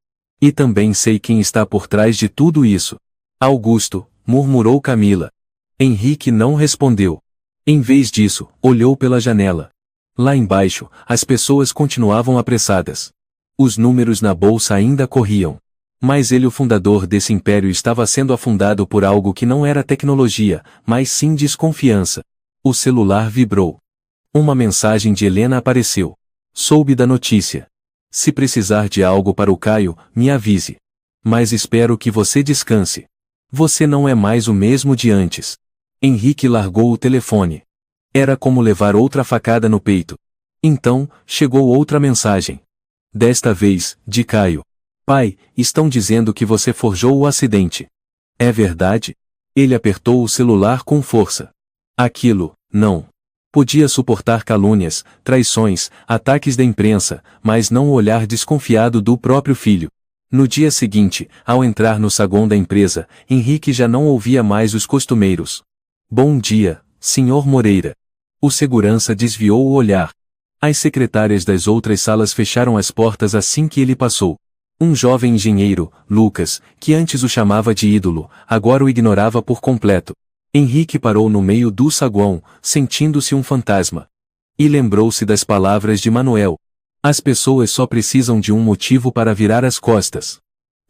E também sei quem está por trás de tudo isso. Augusto, murmurou Camila. Henrique não respondeu. Em vez disso, olhou pela janela. Lá embaixo, as pessoas continuavam apressadas. Os números na bolsa ainda corriam. Mas ele, o fundador desse império, estava sendo afundado por algo que não era tecnologia, mas sim desconfiança. O celular vibrou. Uma mensagem de Helena apareceu. Soube da notícia. Se precisar de algo para o Caio, me avise. Mas espero que você descanse. Você não é mais o mesmo de antes. Henrique largou o telefone. Era como levar outra facada no peito. Então, chegou outra mensagem. Desta vez, de Caio. Pai, estão dizendo que você forjou o acidente. É verdade? Ele apertou o celular com força. Aquilo, não. Podia suportar calúnias, traições, ataques da imprensa, mas não o olhar desconfiado do próprio filho. No dia seguinte, ao entrar no saguão da empresa, Henrique já não ouvia mais os costumeiros. Bom dia, Sr. Moreira. O segurança desviou o olhar. As secretárias das outras salas fecharam as portas assim que ele passou. Um jovem engenheiro, Lucas, que antes o chamava de ídolo, agora o ignorava por completo. Henrique parou no meio do saguão, sentindo-se um fantasma. E lembrou-se das palavras de Manuel. As pessoas só precisam de um motivo para virar as costas.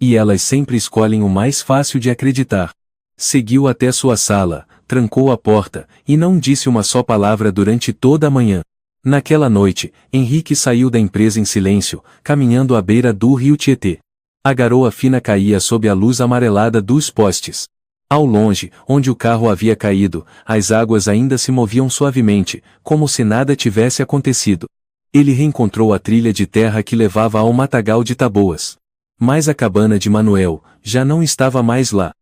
E elas sempre escolhem o mais fácil de acreditar. Seguiu até sua sala, trancou a porta, e não disse uma só palavra durante toda a manhã. Naquela noite, Henrique saiu da empresa em silêncio, caminhando à beira do rio Tietê. A garoa fina caía sob a luz amarelada dos postes. Ao longe, onde o carro havia caído, as águas ainda se moviam suavemente, como se nada tivesse acontecido. Ele reencontrou a trilha de terra que levava ao matagal de Taboas. Mas a cabana de Manuel já não estava mais lá.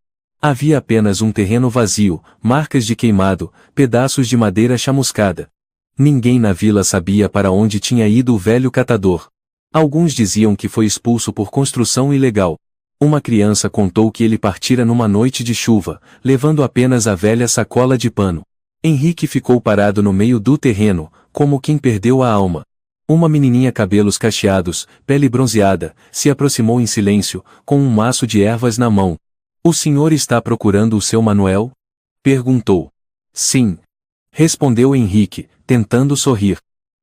Havia apenas um terreno vazio, marcas de queimado, pedaços de madeira chamuscada. Ninguém na vila sabia para onde tinha ido o velho catador. Alguns diziam que foi expulso por construção ilegal. Uma criança contou que ele partira numa noite de chuva, levando apenas a velha sacola de pano. Henrique ficou parado no meio do terreno, como quem perdeu a alma. Uma menininha cabelos cacheados, pele bronzeada, se aproximou em silêncio, com um maço de ervas na mão. "O senhor está procurando o seu Manuel?" perguntou. "Sim", respondeu Henrique, tentando sorrir.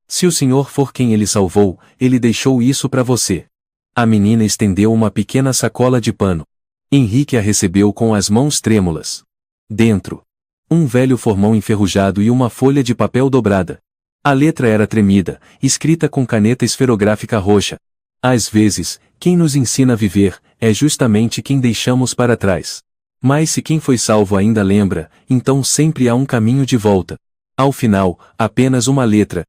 "Se o senhor for quem ele salvou, ele deixou isso para você." A menina estendeu uma pequena sacola de pano. Henrique a recebeu com as mãos trêmulas. Dentro, um velho formão enferrujado e uma folha de papel dobrada. A letra era tremida, escrita com caneta esferográfica roxa. "Às vezes, quem nos ensina a viver, é justamente quem deixamos para trás. Mas se quem foi salvo ainda lembra, então sempre há um caminho de volta. Ao final, apenas uma letra."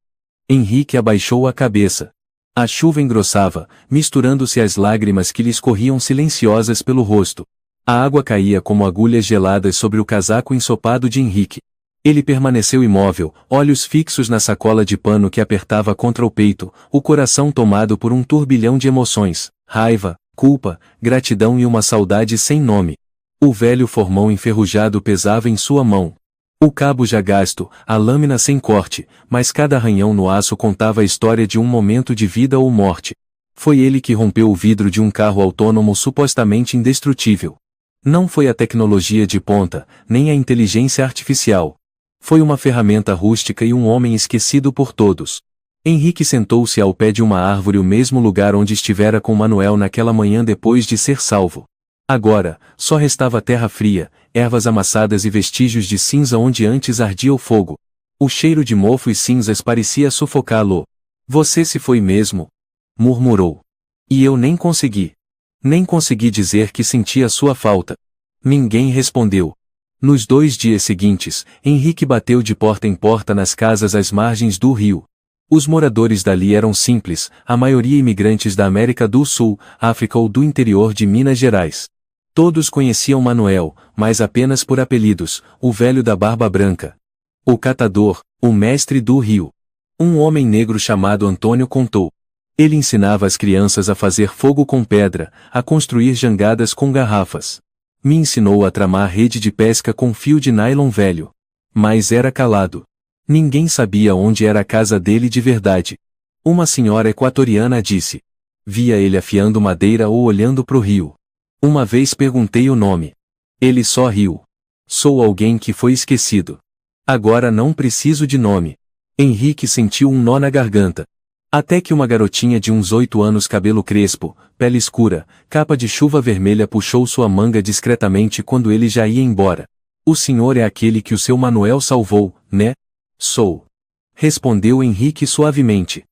Henrique abaixou a cabeça. A chuva engrossava, misturando-se às lágrimas que lhe escorriam silenciosas pelo rosto. A água caía como agulhas geladas sobre o casaco ensopado de Henrique. Ele permaneceu imóvel, olhos fixos na sacola de pano que apertava contra o peito, o coração tomado por um turbilhão de emoções, raiva, culpa, gratidão e uma saudade sem nome. O velho formão enferrujado pesava em sua mão. O cabo já gasto, a lâmina sem corte, mas cada arranhão no aço contava a história de um momento de vida ou morte. Foi ele que rompeu o vidro de um carro autônomo supostamente indestrutível. Não foi a tecnologia de ponta, nem a inteligência artificial. Foi uma ferramenta rústica e um homem esquecido por todos. Henrique sentou-se ao pé de uma árvore, o mesmo lugar onde estivera com Manuel naquela manhã depois de ser salvo. Agora, só restava terra fria, ervas amassadas e vestígios de cinza onde antes ardia o fogo. O cheiro de mofo e cinzas parecia sufocá-lo. "Você se foi mesmo?" murmurou. "E eu nem consegui. Nem consegui dizer que sentia sua falta." Ninguém respondeu. Nos 2 dias seguintes, Henrique bateu de porta em porta nas casas às margens do rio. Os moradores dali eram simples, a maioria imigrantes da América do Sul, África ou do interior de Minas Gerais. Todos conheciam Manuel, mas apenas por apelidos, o velho da barba branca. O catador, o mestre do rio. Um homem negro chamado Antônio contou. Ele ensinava as crianças a fazer fogo com pedra, a construir jangadas com garrafas. Me ensinou a tramar rede de pesca com fio de nylon velho. Mas era calado. Ninguém sabia onde era a casa dele de verdade. Uma senhora equatoriana disse. Via ele afiando madeira ou olhando pro rio. Uma vez perguntei o nome. Ele só riu. Sou alguém que foi esquecido. Agora não preciso de nome. Henrique sentiu um nó na garganta. Até que uma garotinha de uns 8 anos, cabelo crespo, pele escura, capa de chuva vermelha, puxou sua manga discretamente quando ele já ia embora. O senhor é aquele que o seu Manuel salvou, né? Sou. Respondeu Henrique suavemente.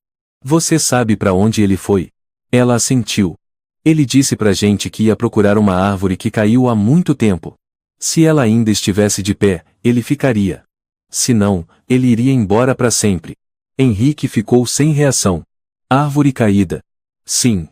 Você sabe para onde ele foi? Ela assentiu. Ele disse pra gente que ia procurar uma árvore que caiu há muito tempo. Se ela ainda estivesse de pé, ele ficaria. Se não, ele iria embora para sempre. Henrique ficou sem reação. Árvore caída. Sim.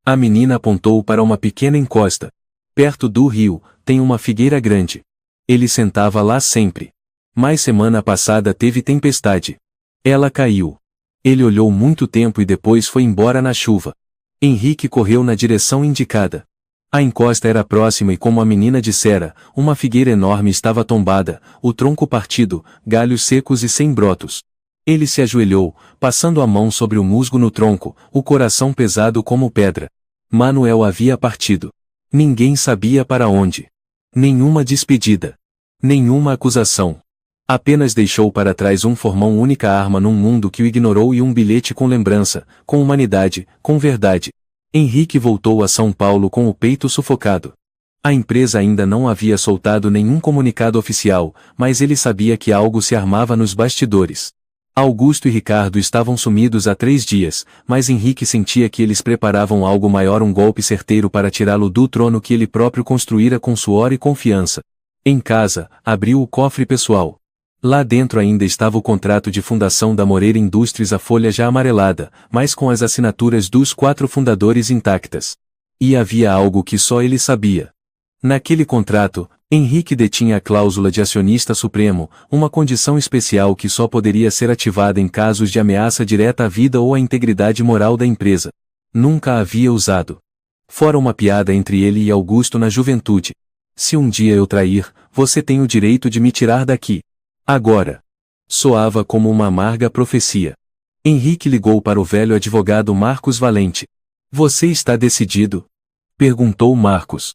A menina apontou para uma pequena encosta. Perto do rio, tem uma figueira grande. Ele sentava lá sempre. Mas semana passada teve tempestade. Ela caiu. Ele olhou muito tempo e depois foi embora na chuva. Henrique correu na direção indicada. A encosta era próxima e, como a menina dissera, uma figueira enorme estava tombada, o tronco partido, galhos secos e sem brotos. Ele se ajoelhou, passando a mão sobre o musgo no tronco, o coração pesado como pedra. Manuel havia partido. Ninguém sabia para onde. Nenhuma despedida. Nenhuma acusação. Apenas deixou para trás um formão, única arma num mundo que o ignorou, e um bilhete com lembrança, com humanidade, com verdade. Henrique voltou a São Paulo com o peito sufocado. A empresa ainda não havia soltado nenhum comunicado oficial, mas ele sabia que algo se armava nos bastidores. Augusto e Ricardo estavam sumidos há 3 dias, mas Henrique sentia que eles preparavam algo maior, um golpe certeiro para tirá-lo do trono que ele próprio construíra com suor e confiança. Em casa, abriu o cofre pessoal. Lá dentro ainda estava o contrato de fundação da Moreira Indústrias, a folha já amarelada, mas com as assinaturas dos 4 fundadores intactas. E havia algo que só ele sabia. Naquele contrato, Henrique detinha a cláusula de acionista supremo, uma condição especial que só poderia ser ativada em casos de ameaça direta à vida ou à integridade moral da empresa. Nunca a havia usado. Fora uma piada entre ele e Augusto na juventude. Se um dia eu trair, você tem o direito de me tirar daqui. Agora. Soava como uma amarga profecia. Henrique ligou para o velho advogado Marcos Valente. Você está decidido? Perguntou Marcos.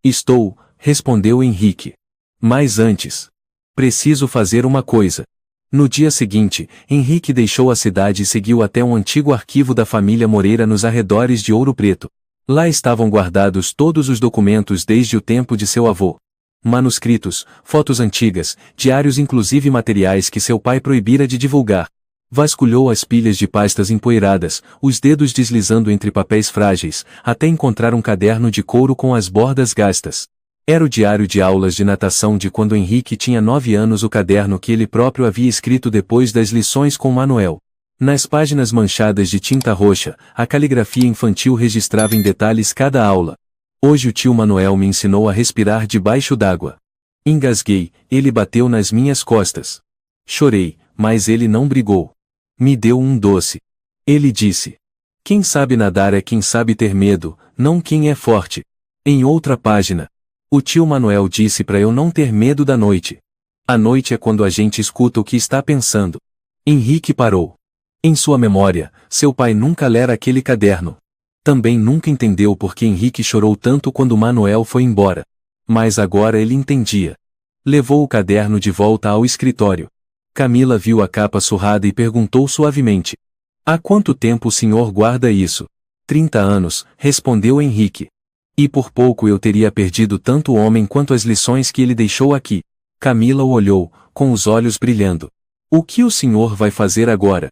Estou, respondeu Henrique. Mas antes. Preciso fazer uma coisa. No dia seguinte, Henrique deixou a cidade e seguiu até um antigo arquivo da família Moreira nos arredores de Ouro Preto. Lá estavam guardados todos os documentos desde o tempo de seu avô. Manuscritos, fotos antigas, diários, inclusive materiais que seu pai proibira de divulgar. Vasculhou as pilhas de pastas empoeiradas, os dedos deslizando entre papéis frágeis, até encontrar um caderno de couro com as bordas gastas. Era o diário de aulas de natação de quando Henrique tinha 9 anos, o caderno que ele próprio havia escrito depois das lições com Manuel. Nas páginas manchadas de tinta roxa, a caligrafia infantil registrava em detalhes cada aula. Hoje o tio Manuel me ensinou a respirar debaixo d'água. Engasguei, ele bateu nas minhas costas. Chorei, mas ele não brigou. Me deu um doce. Ele disse: quem sabe nadar é quem sabe ter medo, não quem é forte. Em outra página, o tio Manuel disse para eu não ter medo da noite. A noite é quando a gente escuta o que está pensando. Henrique parou. Em sua memória, seu pai nunca lera aquele caderno. Também nunca entendeu por que Henrique chorou tanto quando Manuel foi embora. Mas agora ele entendia. Levou o caderno de volta ao escritório. Camila viu a capa surrada e perguntou suavemente: há quanto tempo o senhor guarda isso? 30 anos, respondeu Henrique. E por pouco eu teria perdido tanto o homem quanto as lições que ele deixou aqui. Camila o olhou, com os olhos brilhando. O que o senhor vai fazer agora?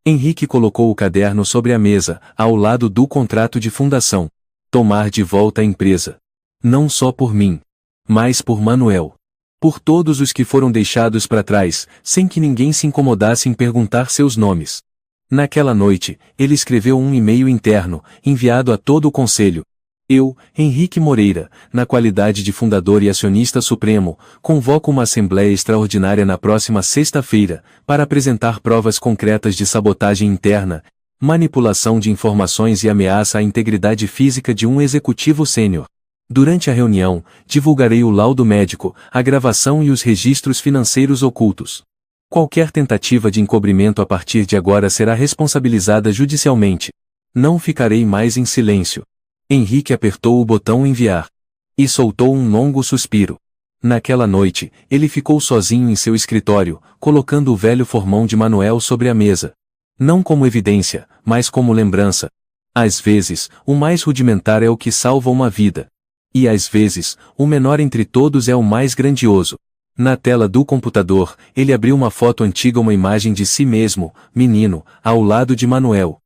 Henrique colocou o caderno sobre a mesa, ao lado do contrato de fundação. Tomar de volta a empresa. Não só por mim, mas por Manuel. Por todos os que foram deixados para trás, sem que ninguém se incomodasse em perguntar seus nomes. Naquela noite, ele escreveu um e-mail interno, enviado a todo o conselho. Eu, Henrique Moreira, na qualidade de fundador e acionista supremo, convoco uma assembleia extraordinária na próxima sexta-feira, para apresentar provas concretas de sabotagem interna, manipulação de informações e ameaça à integridade física de um executivo sênior. Durante a reunião, divulgarei o laudo médico, a gravação e os registros financeiros ocultos. Qualquer tentativa de encobrimento a partir de agora será responsabilizada judicialmente. Não ficarei mais em silêncio. Henrique apertou o botão enviar. E soltou um longo suspiro. Naquela noite, ele ficou sozinho em seu escritório, colocando o velho formão de Manuel sobre a mesa. Não como evidência, mas como lembrança. Às vezes, o mais rudimentar é o que salva uma vida. E às vezes, o menor entre todos é o mais grandioso. Na tela do computador, ele abriu uma foto antiga, uma imagem de si mesmo, menino, ao lado de Manuel.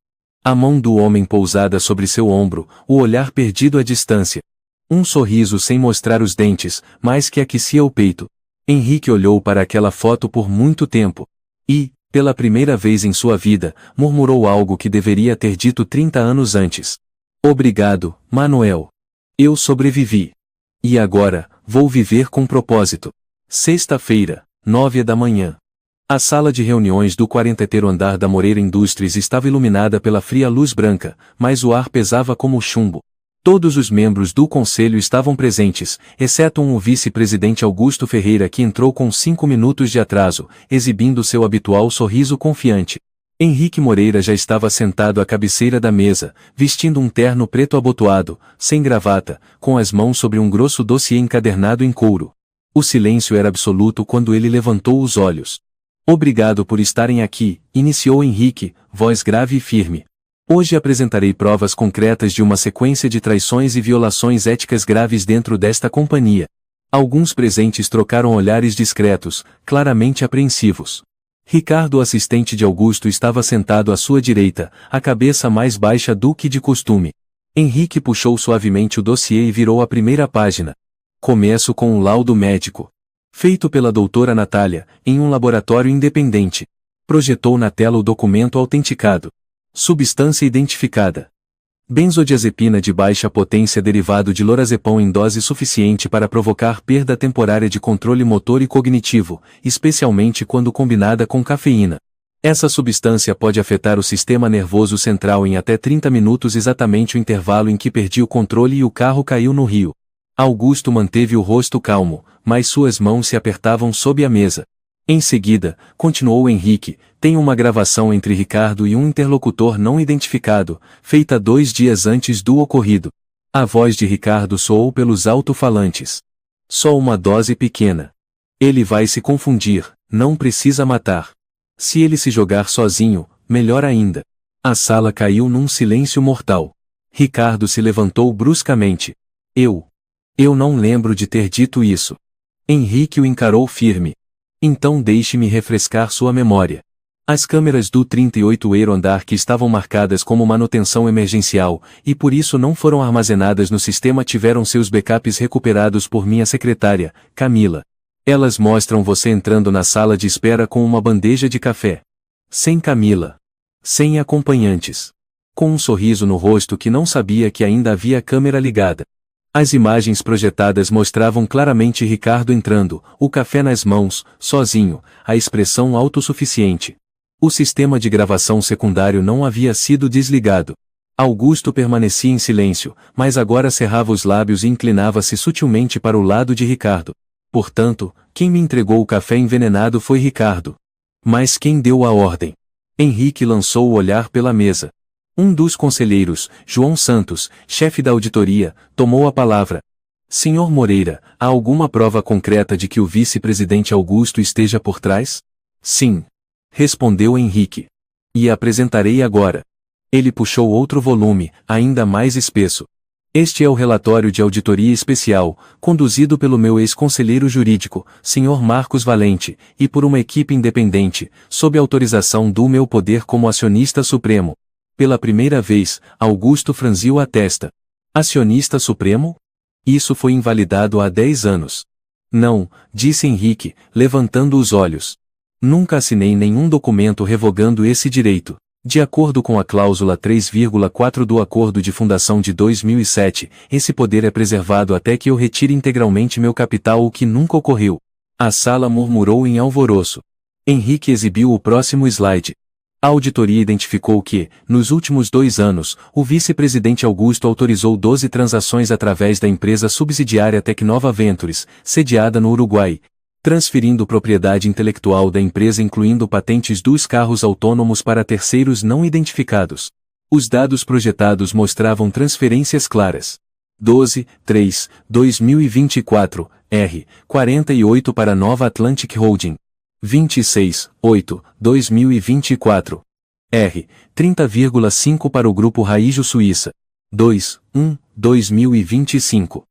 A mão do homem pousada sobre seu ombro, o olhar perdido à distância. Um sorriso sem mostrar os dentes, mas que aquecia o peito. Henrique olhou para aquela foto por muito tempo. E, pela primeira vez em sua vida, murmurou algo que deveria ter dito 30 anos antes. Obrigado, Manuel. Eu sobrevivi. E agora, vou viver com propósito. Sexta-feira, 9 da manhã. A sala de reuniões do 40º andar da Moreira Indústrias estava iluminada pela fria luz branca, mas o ar pesava como chumbo. Todos os membros do conselho estavam presentes, exceto o vice-presidente Augusto Ferreira, que entrou com 5 minutos de atraso, exibindo seu habitual sorriso confiante. Henrique Moreira já estava sentado à cabeceira da mesa, vestindo um terno preto abotoado, sem gravata, com as mãos sobre um grosso dossiê encadernado em couro. O silêncio era absoluto quando ele levantou os olhos. Obrigado por estarem aqui, iniciou Henrique, voz grave e firme. Hoje apresentarei provas concretas de uma sequência de traições e violações éticas graves dentro desta companhia. Alguns presentes trocaram olhares discretos, claramente apreensivos. Ricardo, assistente de Augusto, estava sentado à sua direita, a cabeça mais baixa do que de costume. Henrique puxou suavemente o dossiê e virou a primeira página. Começo com o laudo médico. Feito pela doutora Natália, em um laboratório independente. Projetou na tela o documento autenticado. Substância identificada. Benzodiazepina de baixa potência derivado de lorazepam em dose suficiente para provocar perda temporária de controle motor e cognitivo, especialmente quando combinada com cafeína. Essa substância pode afetar o sistema nervoso central em até 30 minutos, exatamente o intervalo em que perdi o controle e o carro caiu no rio. Augusto manteve o rosto calmo, mas suas mãos se apertavam sob a mesa. Em seguida, continuou Henrique, tem uma gravação entre Ricardo e um interlocutor não identificado, feita 2 dias antes do ocorrido. A voz de Ricardo soou pelos alto-falantes. Só uma dose pequena. Ele vai se confundir, não precisa matar. Se ele se jogar sozinho, melhor ainda. A sala caiu num silêncio mortal. Ricardo se levantou bruscamente. Eu não lembro de ter dito isso. Henrique o encarou firme. Então deixe-me refrescar sua memória. As câmeras do 38º andar que estavam marcadas como manutenção emergencial, e por isso não foram armazenadas no sistema, tiveram seus backups recuperados por minha secretária, Camila. Elas mostram você entrando na sala de espera com uma bandeja de café. Sem Camila. Sem acompanhantes. Com um sorriso no rosto que não sabia que ainda havia câmera ligada. As imagens projetadas mostravam claramente Ricardo entrando, o café nas mãos, sozinho, a expressão autossuficiente. O sistema de gravação secundário não havia sido desligado. Augusto permanecia em silêncio, mas agora cerrava os lábios e inclinava-se sutilmente para o lado de Ricardo. Portanto, quem me entregou o café envenenado foi Ricardo. Mas quem deu a ordem? Henrique lançou o olhar pela mesa. Um dos conselheiros, João Santos, chefe da auditoria, tomou a palavra. Senhor Moreira, há alguma prova concreta de que o vice-presidente Augusto esteja por trás? Sim. Respondeu Henrique. E a apresentarei agora. Ele puxou outro volume, ainda mais espesso. Este é o relatório de auditoria especial, conduzido pelo meu ex-conselheiro jurídico, Sr. Marcos Valente, e por uma equipe independente, sob autorização do meu poder como acionista supremo. Pela primeira vez, Augusto franziu a testa. Acionista supremo? Isso foi invalidado há 10 anos. Não, disse Henrique, levantando os olhos. Nunca assinei nenhum documento revogando esse direito. De acordo com a cláusula 3,4 do Acordo de Fundação de 2007, esse poder é preservado até que eu retire integralmente meu capital, o que nunca ocorreu. A sala murmurou em alvoroço. Henrique exibiu o próximo slide. A auditoria identificou que, nos últimos 2 anos, o vice-presidente Augusto autorizou 12 transações através da empresa subsidiária Tecnova Ventures, sediada no Uruguai, transferindo propriedade intelectual da empresa incluindo patentes dos carros autônomos para terceiros não identificados. Os dados projetados mostravam transferências claras. 12/3/2024, R. 48 para Nova Atlantic Holding. 26/8/2024. R. 30,5 para o Grupo Raijo Suíça. 2/1/2025.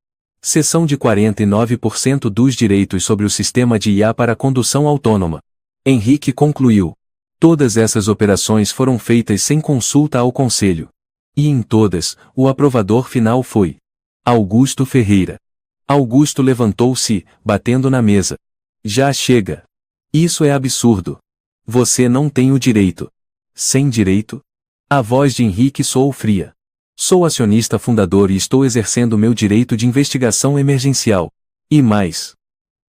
Cessão de 49% dos direitos sobre o sistema de IA para condução autônoma. Henrique concluiu. Todas essas operações foram feitas sem consulta ao Conselho. E em todas, o aprovador final foi Augusto Ferreira. Augusto levantou-se, batendo na mesa. Já chega. Isso é absurdo. Você não tem o direito. Sem direito? A voz de Henrique soou fria. Sou acionista fundador e estou exercendo meu direito de investigação emergencial. E mais.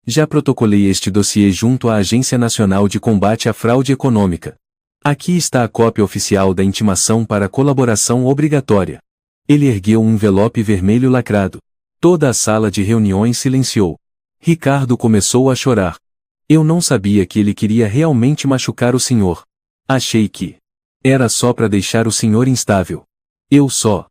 Já protocolei este dossiê junto à Agência Nacional de Combate à Fraude Econômica. Aqui está a cópia oficial da intimação para colaboração obrigatória. Ele ergueu um envelope vermelho lacrado. Toda a sala de reuniões silenciou. Ricardo começou a chorar. Eu não sabia que ele queria realmente machucar o senhor. Achei que era só para deixar o senhor instável. Eu só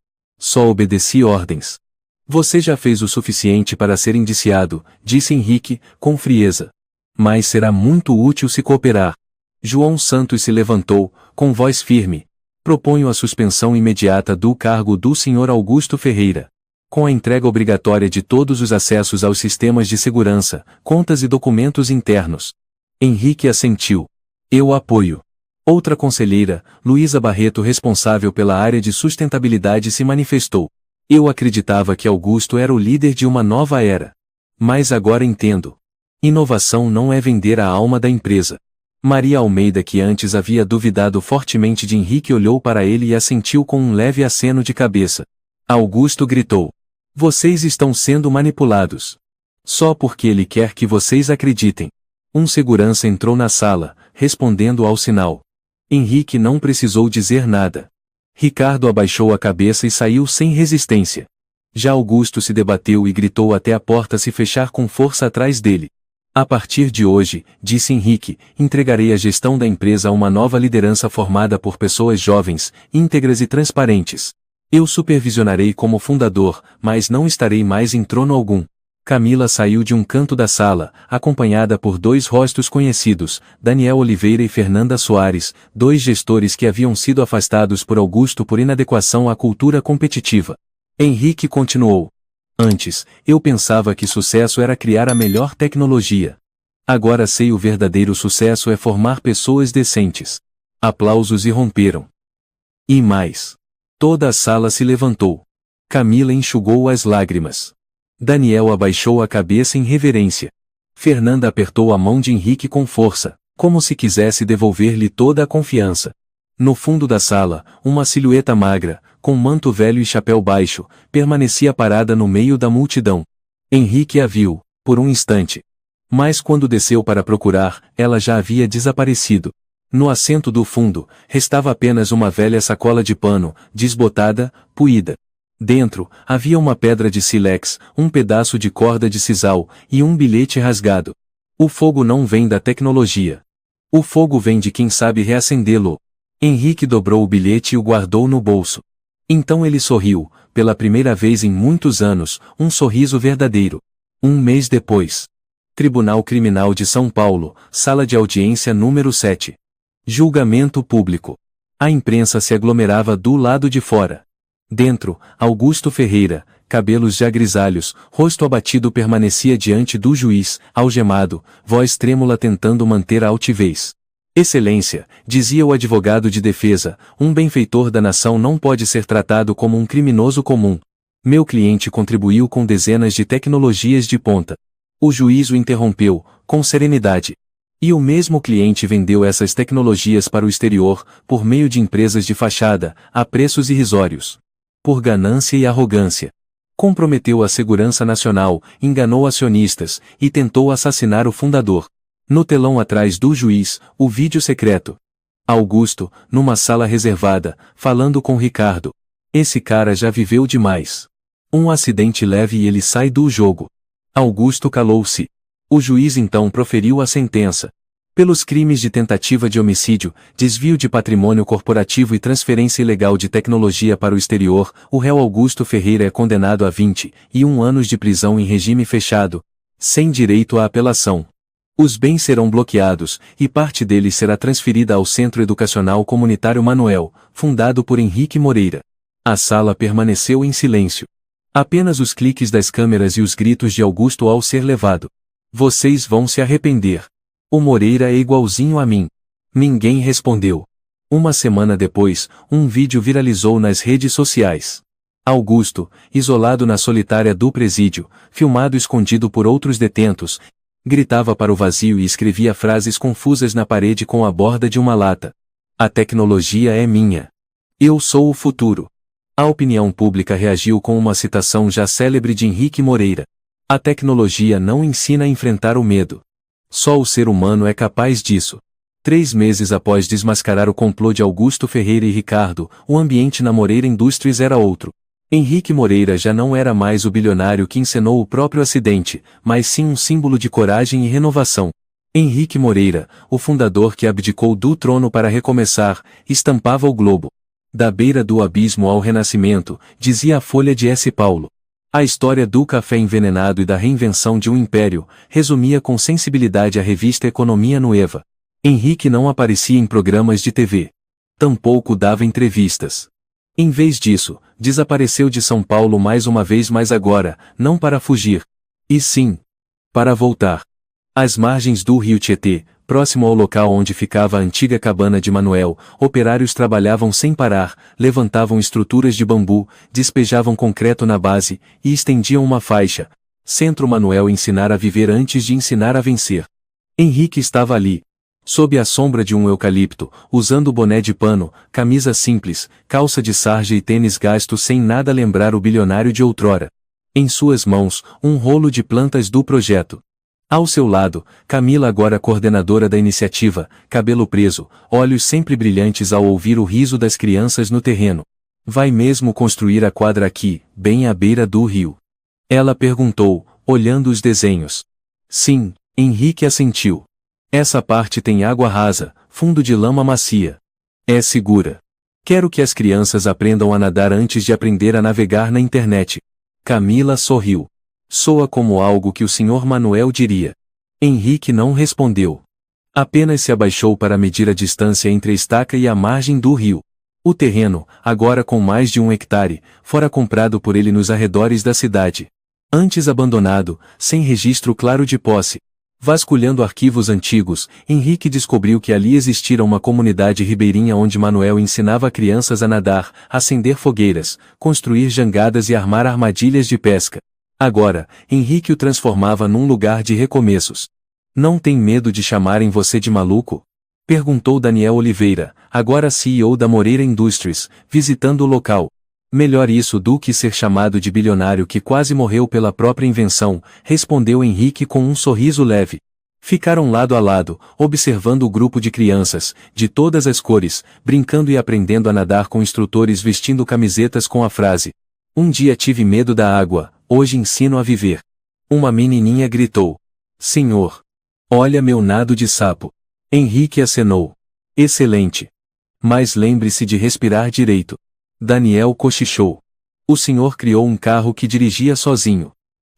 obedeci ordens. Você já fez o suficiente para ser indiciado, disse Henrique, com frieza. Mas será muito útil se cooperar. João Santos se levantou, com voz firme. Proponho a suspensão imediata do cargo do Sr. Augusto Ferreira. Com a entrega obrigatória de todos os acessos aos sistemas de segurança, contas e documentos internos. Henrique assentiu. Eu apoio. Outra conselheira, Luísa Barreto, responsável pela área de sustentabilidade, se manifestou. Eu acreditava que Augusto era o líder de uma nova era. Mas agora entendo. Inovação não é vender a alma da empresa. Maria Almeida, que antes havia duvidado fortemente de Henrique, olhou para ele e assentiu com um leve aceno de cabeça. Augusto gritou: "Vocês estão sendo manipulados. Só porque ele quer que vocês acreditem." Um segurança entrou na sala, respondendo ao sinal. Henrique não precisou dizer nada. Ricardo abaixou a cabeça e saiu sem resistência. Já Augusto se debateu e gritou até a porta se fechar com força atrás dele. "A partir de hoje", disse Henrique, "entregarei a gestão da empresa a uma nova liderança formada por pessoas jovens, íntegras e transparentes. Eu supervisionarei como fundador, mas não estarei mais em trono algum." Camila saiu de um canto da sala, acompanhada por dois rostos conhecidos, Daniel Oliveira e Fernanda Soares, dois gestores que haviam sido afastados por Augusto por inadequação à cultura competitiva. Henrique continuou: "Antes, eu pensava que sucesso era criar a melhor tecnologia. Agora sei o verdadeiro sucesso é formar pessoas decentes." Aplausos irromperam. E mais. Toda a sala se levantou. Camila enxugou as lágrimas. Daniel abaixou a cabeça em reverência. Fernanda apertou a mão de Henrique com força, como se quisesse devolver-lhe toda a confiança. No fundo da sala, uma silhueta magra, com manto velho e chapéu baixo, permanecia parada no meio da multidão. Henrique a viu, por um instante. Mas quando desceu para procurar, ela já havia desaparecido. No assento do fundo, restava apenas uma velha sacola de pano, desbotada, puída. Dentro, havia uma pedra de sílex, um pedaço de corda de sisal, e um bilhete rasgado. O fogo não vem da tecnologia. O fogo vem de quem sabe reacendê-lo. Henrique dobrou o bilhete e o guardou no bolso. Então ele sorriu, pela primeira vez em muitos anos, um sorriso verdadeiro. Um mês depois. Tribunal Criminal de São Paulo, sala de audiência número 7. Julgamento público. A imprensa se aglomerava do lado de fora. Dentro, Augusto Ferreira, cabelos já grisalhos, rosto abatido, permanecia diante do juiz, algemado, voz trêmula tentando manter a altivez. "Excelência", dizia o advogado de defesa, "um benfeitor da nação não pode ser tratado como um criminoso comum. Meu cliente contribuiu com dezenas de tecnologias de ponta." O juiz o interrompeu, com serenidade. "E o mesmo cliente vendeu essas tecnologias para o exterior, por meio de empresas de fachada, a preços irrisórios. Por ganância e arrogância. Comprometeu a segurança nacional, enganou acionistas, e tentou assassinar o fundador." No telão atrás do juiz, o vídeo secreto. Augusto, numa sala reservada, falando com Ricardo. "Esse cara já viveu demais. Um acidente leve e ele sai do jogo." Augusto calou-se. O juiz então proferiu a sentença. Pelos crimes de tentativa de homicídio, desvio de patrimônio corporativo e transferência ilegal de tecnologia para o exterior, o réu Augusto Ferreira é condenado a 21 anos de prisão em regime fechado, sem direito à apelação. Os bens serão bloqueados, e parte deles será transferida ao Centro Educacional Comunitário Manuel, fundado por Henrique Moreira. A sala permaneceu em silêncio. Apenas os cliques das câmeras e os gritos de Augusto ao ser levado. "Vocês vão se arrepender. O Moreira é igualzinho a mim." Ninguém respondeu. Uma semana depois, um vídeo viralizou nas redes sociais. Augusto, isolado na solitária do presídio, filmado escondido por outros detentos, gritava para o vazio e escrevia frases confusas na parede com a borda de uma lata. "A tecnologia é minha. Eu sou o futuro." A opinião pública reagiu com uma citação já célebre de Henrique Moreira. "A tecnologia não ensina a enfrentar o medo. Só o ser humano é capaz disso." 3 meses após desmascarar o complô de Augusto Ferreira e Ricardo, o ambiente na Moreira Indústrias era outro. Henrique Moreira já não era mais o bilionário que encenou o próprio acidente, mas sim um símbolo de coragem e renovação. Henrique Moreira, o fundador que abdicou do trono para recomeçar, estampava o globo. "Da beira do abismo ao renascimento", dizia a Folha de S. Paulo. A história do café envenenado e da reinvenção de um império, resumia com sensibilidade a revista Economia Nueva. Henrique não aparecia em programas de TV. Tampouco dava entrevistas. Em vez disso, desapareceu de São Paulo mais uma vez, mas agora, não para fugir. E sim, para voltar. Às margens do rio Tietê, próximo ao local onde ficava a antiga cabana de Manuel, operários trabalhavam sem parar, levantavam estruturas de bambu, despejavam concreto na base, e estendiam uma faixa, Centro Manuel ensinar a viver antes de ensinar a vencer. Henrique estava ali, sob a sombra de um eucalipto, usando boné de pano, camisa simples, calça de sarja e tênis gastos sem nada lembrar o bilionário de outrora. Em suas mãos, um rolo de plantas do projeto. Ao seu lado, Camila, agora coordenadora da iniciativa, cabelo preso, olhos sempre brilhantes ao ouvir o riso das crianças no terreno. Vai mesmo construir a quadra aqui, bem à beira do rio? Ela perguntou, olhando os desenhos. Sim, Henrique assentiu. Essa parte tem água rasa, fundo de lama macia. É segura. Quero que as crianças aprendam a nadar antes de aprender a navegar na internet. Camila sorriu. Soa como algo que o Sr. Manuel diria. Henrique não respondeu. Apenas se abaixou para medir a distância entre a estaca e a margem do rio. O terreno, agora com mais de 1 hectare, fora comprado por ele nos arredores da cidade. Antes abandonado, sem registro claro de posse. Vasculhando arquivos antigos, Henrique descobriu que ali existira uma comunidade ribeirinha onde Manuel ensinava crianças a nadar, acender fogueiras, construir jangadas e armar armadilhas de pesca. Agora, Henrique o transformava num lugar de recomeços. Não tem medo de chamarem você de maluco? Perguntou Daniel Oliveira, agora CEO da Moreira Industries, visitando o local. Melhor isso do que ser chamado de bilionário que quase morreu pela própria invenção, respondeu Henrique com um sorriso leve. Ficaram lado a lado, observando o grupo de crianças, de todas as cores, brincando e aprendendo a nadar com instrutores vestindo camisetas com a frase: "Um dia tive medo da água, hoje ensino a viver." Uma menininha gritou: "Senhor! Olha meu nado de sapo." Henrique acenou. "Excelente. Mas lembre-se de respirar direito." Daniel cochichou. "O senhor criou um carro que dirigia sozinho.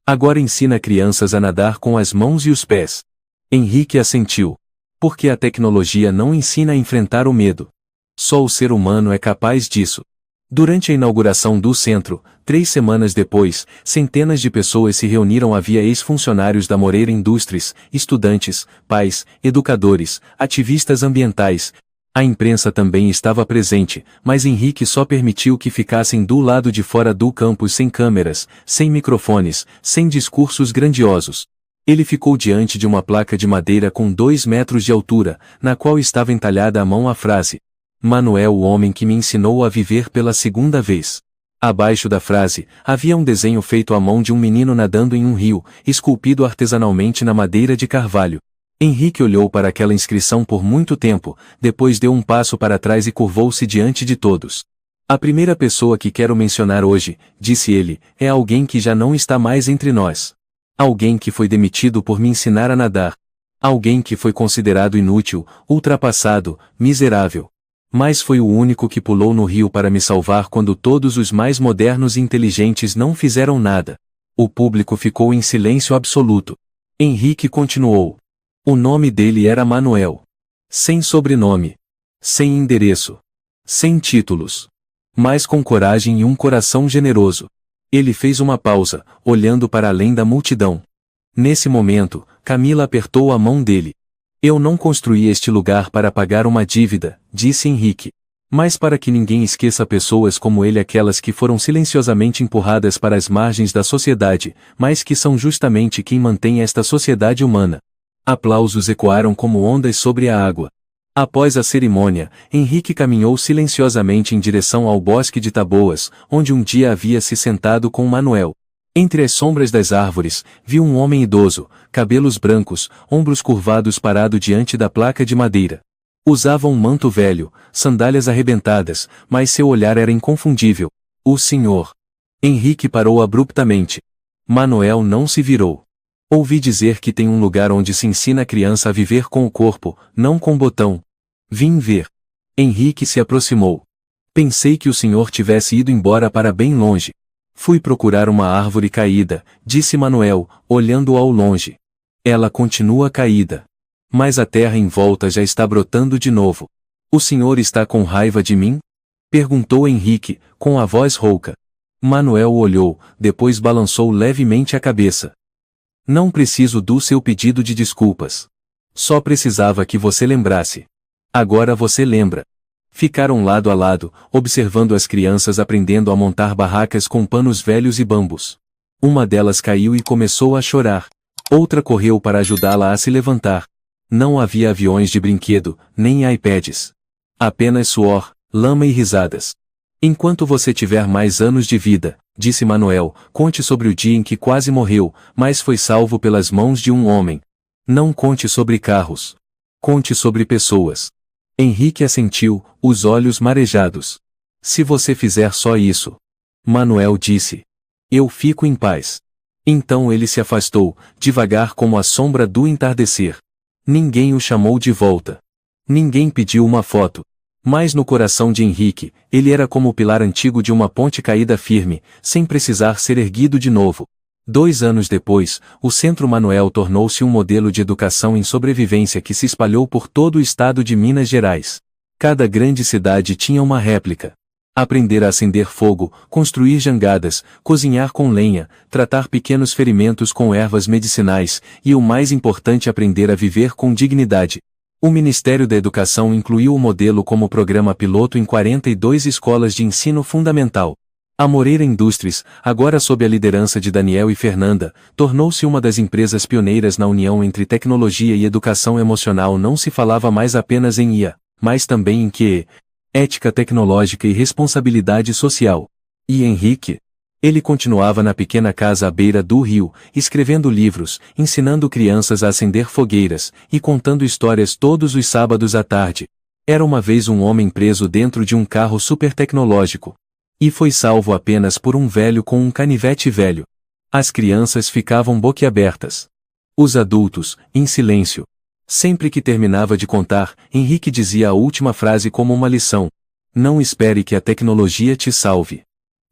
Agora ensina crianças a nadar com as mãos e os pés." Henrique assentiu. "Porque a tecnologia não ensina a enfrentar o medo. Só o ser humano é capaz disso." Durante a inauguração do centro, 3 semanas depois, centenas de pessoas se reuniram. Havia ex-funcionários da Moreira Industries, estudantes, pais, educadores, ativistas ambientais. A imprensa também estava presente, mas Henrique só permitiu que ficassem do lado de fora do campus sem câmeras, sem microfones, sem discursos grandiosos. Ele ficou diante de uma placa de madeira com 2 metros de altura, na qual estava entalhada à mão a frase: "Manuel, o homem que me ensinou a viver pela segunda vez." Abaixo da frase, havia um desenho feito à mão de um menino nadando em um rio, esculpido artesanalmente na madeira de carvalho. Henrique olhou para aquela inscrição por muito tempo, depois deu um passo para trás e curvou-se diante de todos. "A primeira pessoa que quero mencionar hoje," disse ele, "é alguém que já não está mais entre nós. Alguém que foi demitido por me ensinar a nadar. Alguém que foi considerado inútil, ultrapassado, miserável. Mas foi o único que pulou no rio para me salvar quando todos os mais modernos e inteligentes não fizeram nada." O público ficou em silêncio absoluto. Henrique continuou. O nome dele era Manuel. Sem sobrenome. Sem endereço. Sem títulos. Mas com coragem e um coração generoso. Ele fez uma pausa, olhando para além da multidão. Nesse momento, Camila apertou a mão dele. "Eu não construí este lugar para pagar uma dívida", disse Henrique. "Mas para que ninguém esqueça pessoas como ele, aquelas que foram silenciosamente empurradas para as margens da sociedade, mas que são justamente quem mantém esta sociedade humana." Aplausos ecoaram como ondas sobre a água. Após a cerimônia, Henrique caminhou silenciosamente em direção ao bosque de taboas, onde um dia havia se sentado com Manuel. Entre as sombras das árvores, viu um homem idoso, cabelos brancos, ombros curvados, parado diante da placa de madeira. Usava um manto velho, sandálias arrebentadas, mas seu olhar era inconfundível. "O senhor." Henrique parou abruptamente. Manuel não se virou. "Ouvi dizer que tem um lugar onde se ensina a criança a viver com o corpo, não com o botão." "Vim ver." Henrique se aproximou. "Pensei que o senhor tivesse ido embora para bem longe." "Fui procurar uma árvore caída", disse Manuel, olhando ao longe. "Ela continua caída. Mas a terra em volta já está brotando de novo." "O senhor está com raiva de mim?" perguntou Henrique, com a voz rouca. Manuel olhou, depois balançou levemente a cabeça. "Não preciso do seu pedido de desculpas. Só precisava que você lembrasse. Agora você lembra." Ficaram lado a lado, observando as crianças aprendendo a montar barracas com panos velhos e bambus. Uma delas caiu e começou a chorar. Outra correu para ajudá-la a se levantar. Não havia aviões de brinquedo, nem iPads. Apenas suor, lama e risadas. Enquanto você tiver mais anos de vida, disse Manuel, conte sobre o dia em que quase morreu, mas foi salvo pelas mãos de um homem. Não conte sobre carros. Conte sobre pessoas. Henrique assentiu, os olhos marejados. Se você fizer só isso. Manuel disse. Eu fico em paz. Então ele se afastou, devagar como a sombra do entardecer. Ninguém o chamou de volta. Ninguém pediu uma foto. Mas no coração de Henrique, ele era como o pilar antigo de uma ponte caída firme, sem precisar ser erguido de novo. 2 anos depois, o Centro Manuel tornou-se um modelo de educação em sobrevivência que se espalhou por todo o estado de Minas Gerais. Cada grande cidade tinha uma réplica. Aprender a acender fogo, construir jangadas, cozinhar com lenha, tratar pequenos ferimentos com ervas medicinais e, o mais importante, aprender a viver com dignidade. O Ministério da Educação incluiu o modelo como programa piloto em 42 escolas de ensino fundamental. A Moreira Indústrias, agora sob a liderança de Daniel e Fernanda, tornou-se uma das empresas pioneiras na união entre tecnologia e educação emocional. Não se falava mais apenas em IA, mas também em QE, ética tecnológica e responsabilidade social. E Henrique? Ele continuava na pequena casa à beira do rio, escrevendo livros, ensinando crianças a acender fogueiras, e contando histórias todos os sábados à tarde. Era uma vez um homem preso dentro de um carro super tecnológico. E foi salvo apenas por um velho com um canivete velho. As crianças ficavam boquiabertas. Os adultos, em silêncio. Sempre que terminava de contar, Henrique dizia a última frase como uma lição. Não espere que a tecnologia te salve.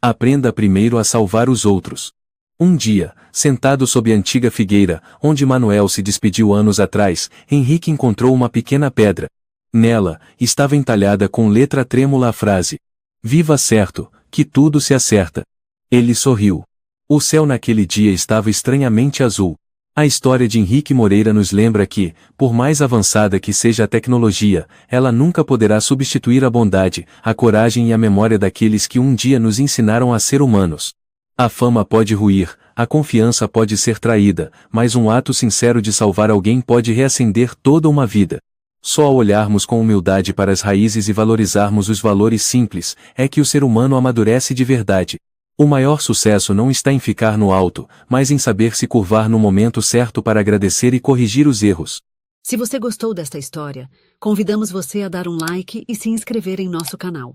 Aprenda primeiro a salvar os outros. Um dia, sentado sob a antiga figueira, onde Manuel se despediu anos atrás, Henrique encontrou uma pequena pedra. Nela, estava entalhada com letra trêmula a frase: Viva certo, que tudo se acerta. Ele sorriu. O céu naquele dia estava estranhamente azul. A história de Henrique Moreira nos lembra que, por mais avançada que seja a tecnologia, ela nunca poderá substituir a bondade, a coragem e a memória daqueles que um dia nos ensinaram a ser humanos. A fama pode ruir, a confiança pode ser traída, mas um ato sincero de salvar alguém pode reacender toda uma vida. Só ao olharmos com humildade para as raízes e valorizarmos os valores simples, é que o ser humano amadurece de verdade. O maior sucesso não está em ficar no alto, mas em saber se curvar no momento certo para agradecer e corrigir os erros.
Se você gostou desta história, convidamos você a dar um like e se inscrever em nosso canal.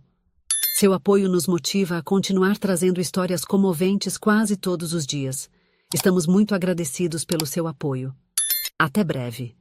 Seu apoio nos motiva a continuar trazendo histórias comoventes quase todos os dias. Estamos muito agradecidos pelo seu apoio. Até breve.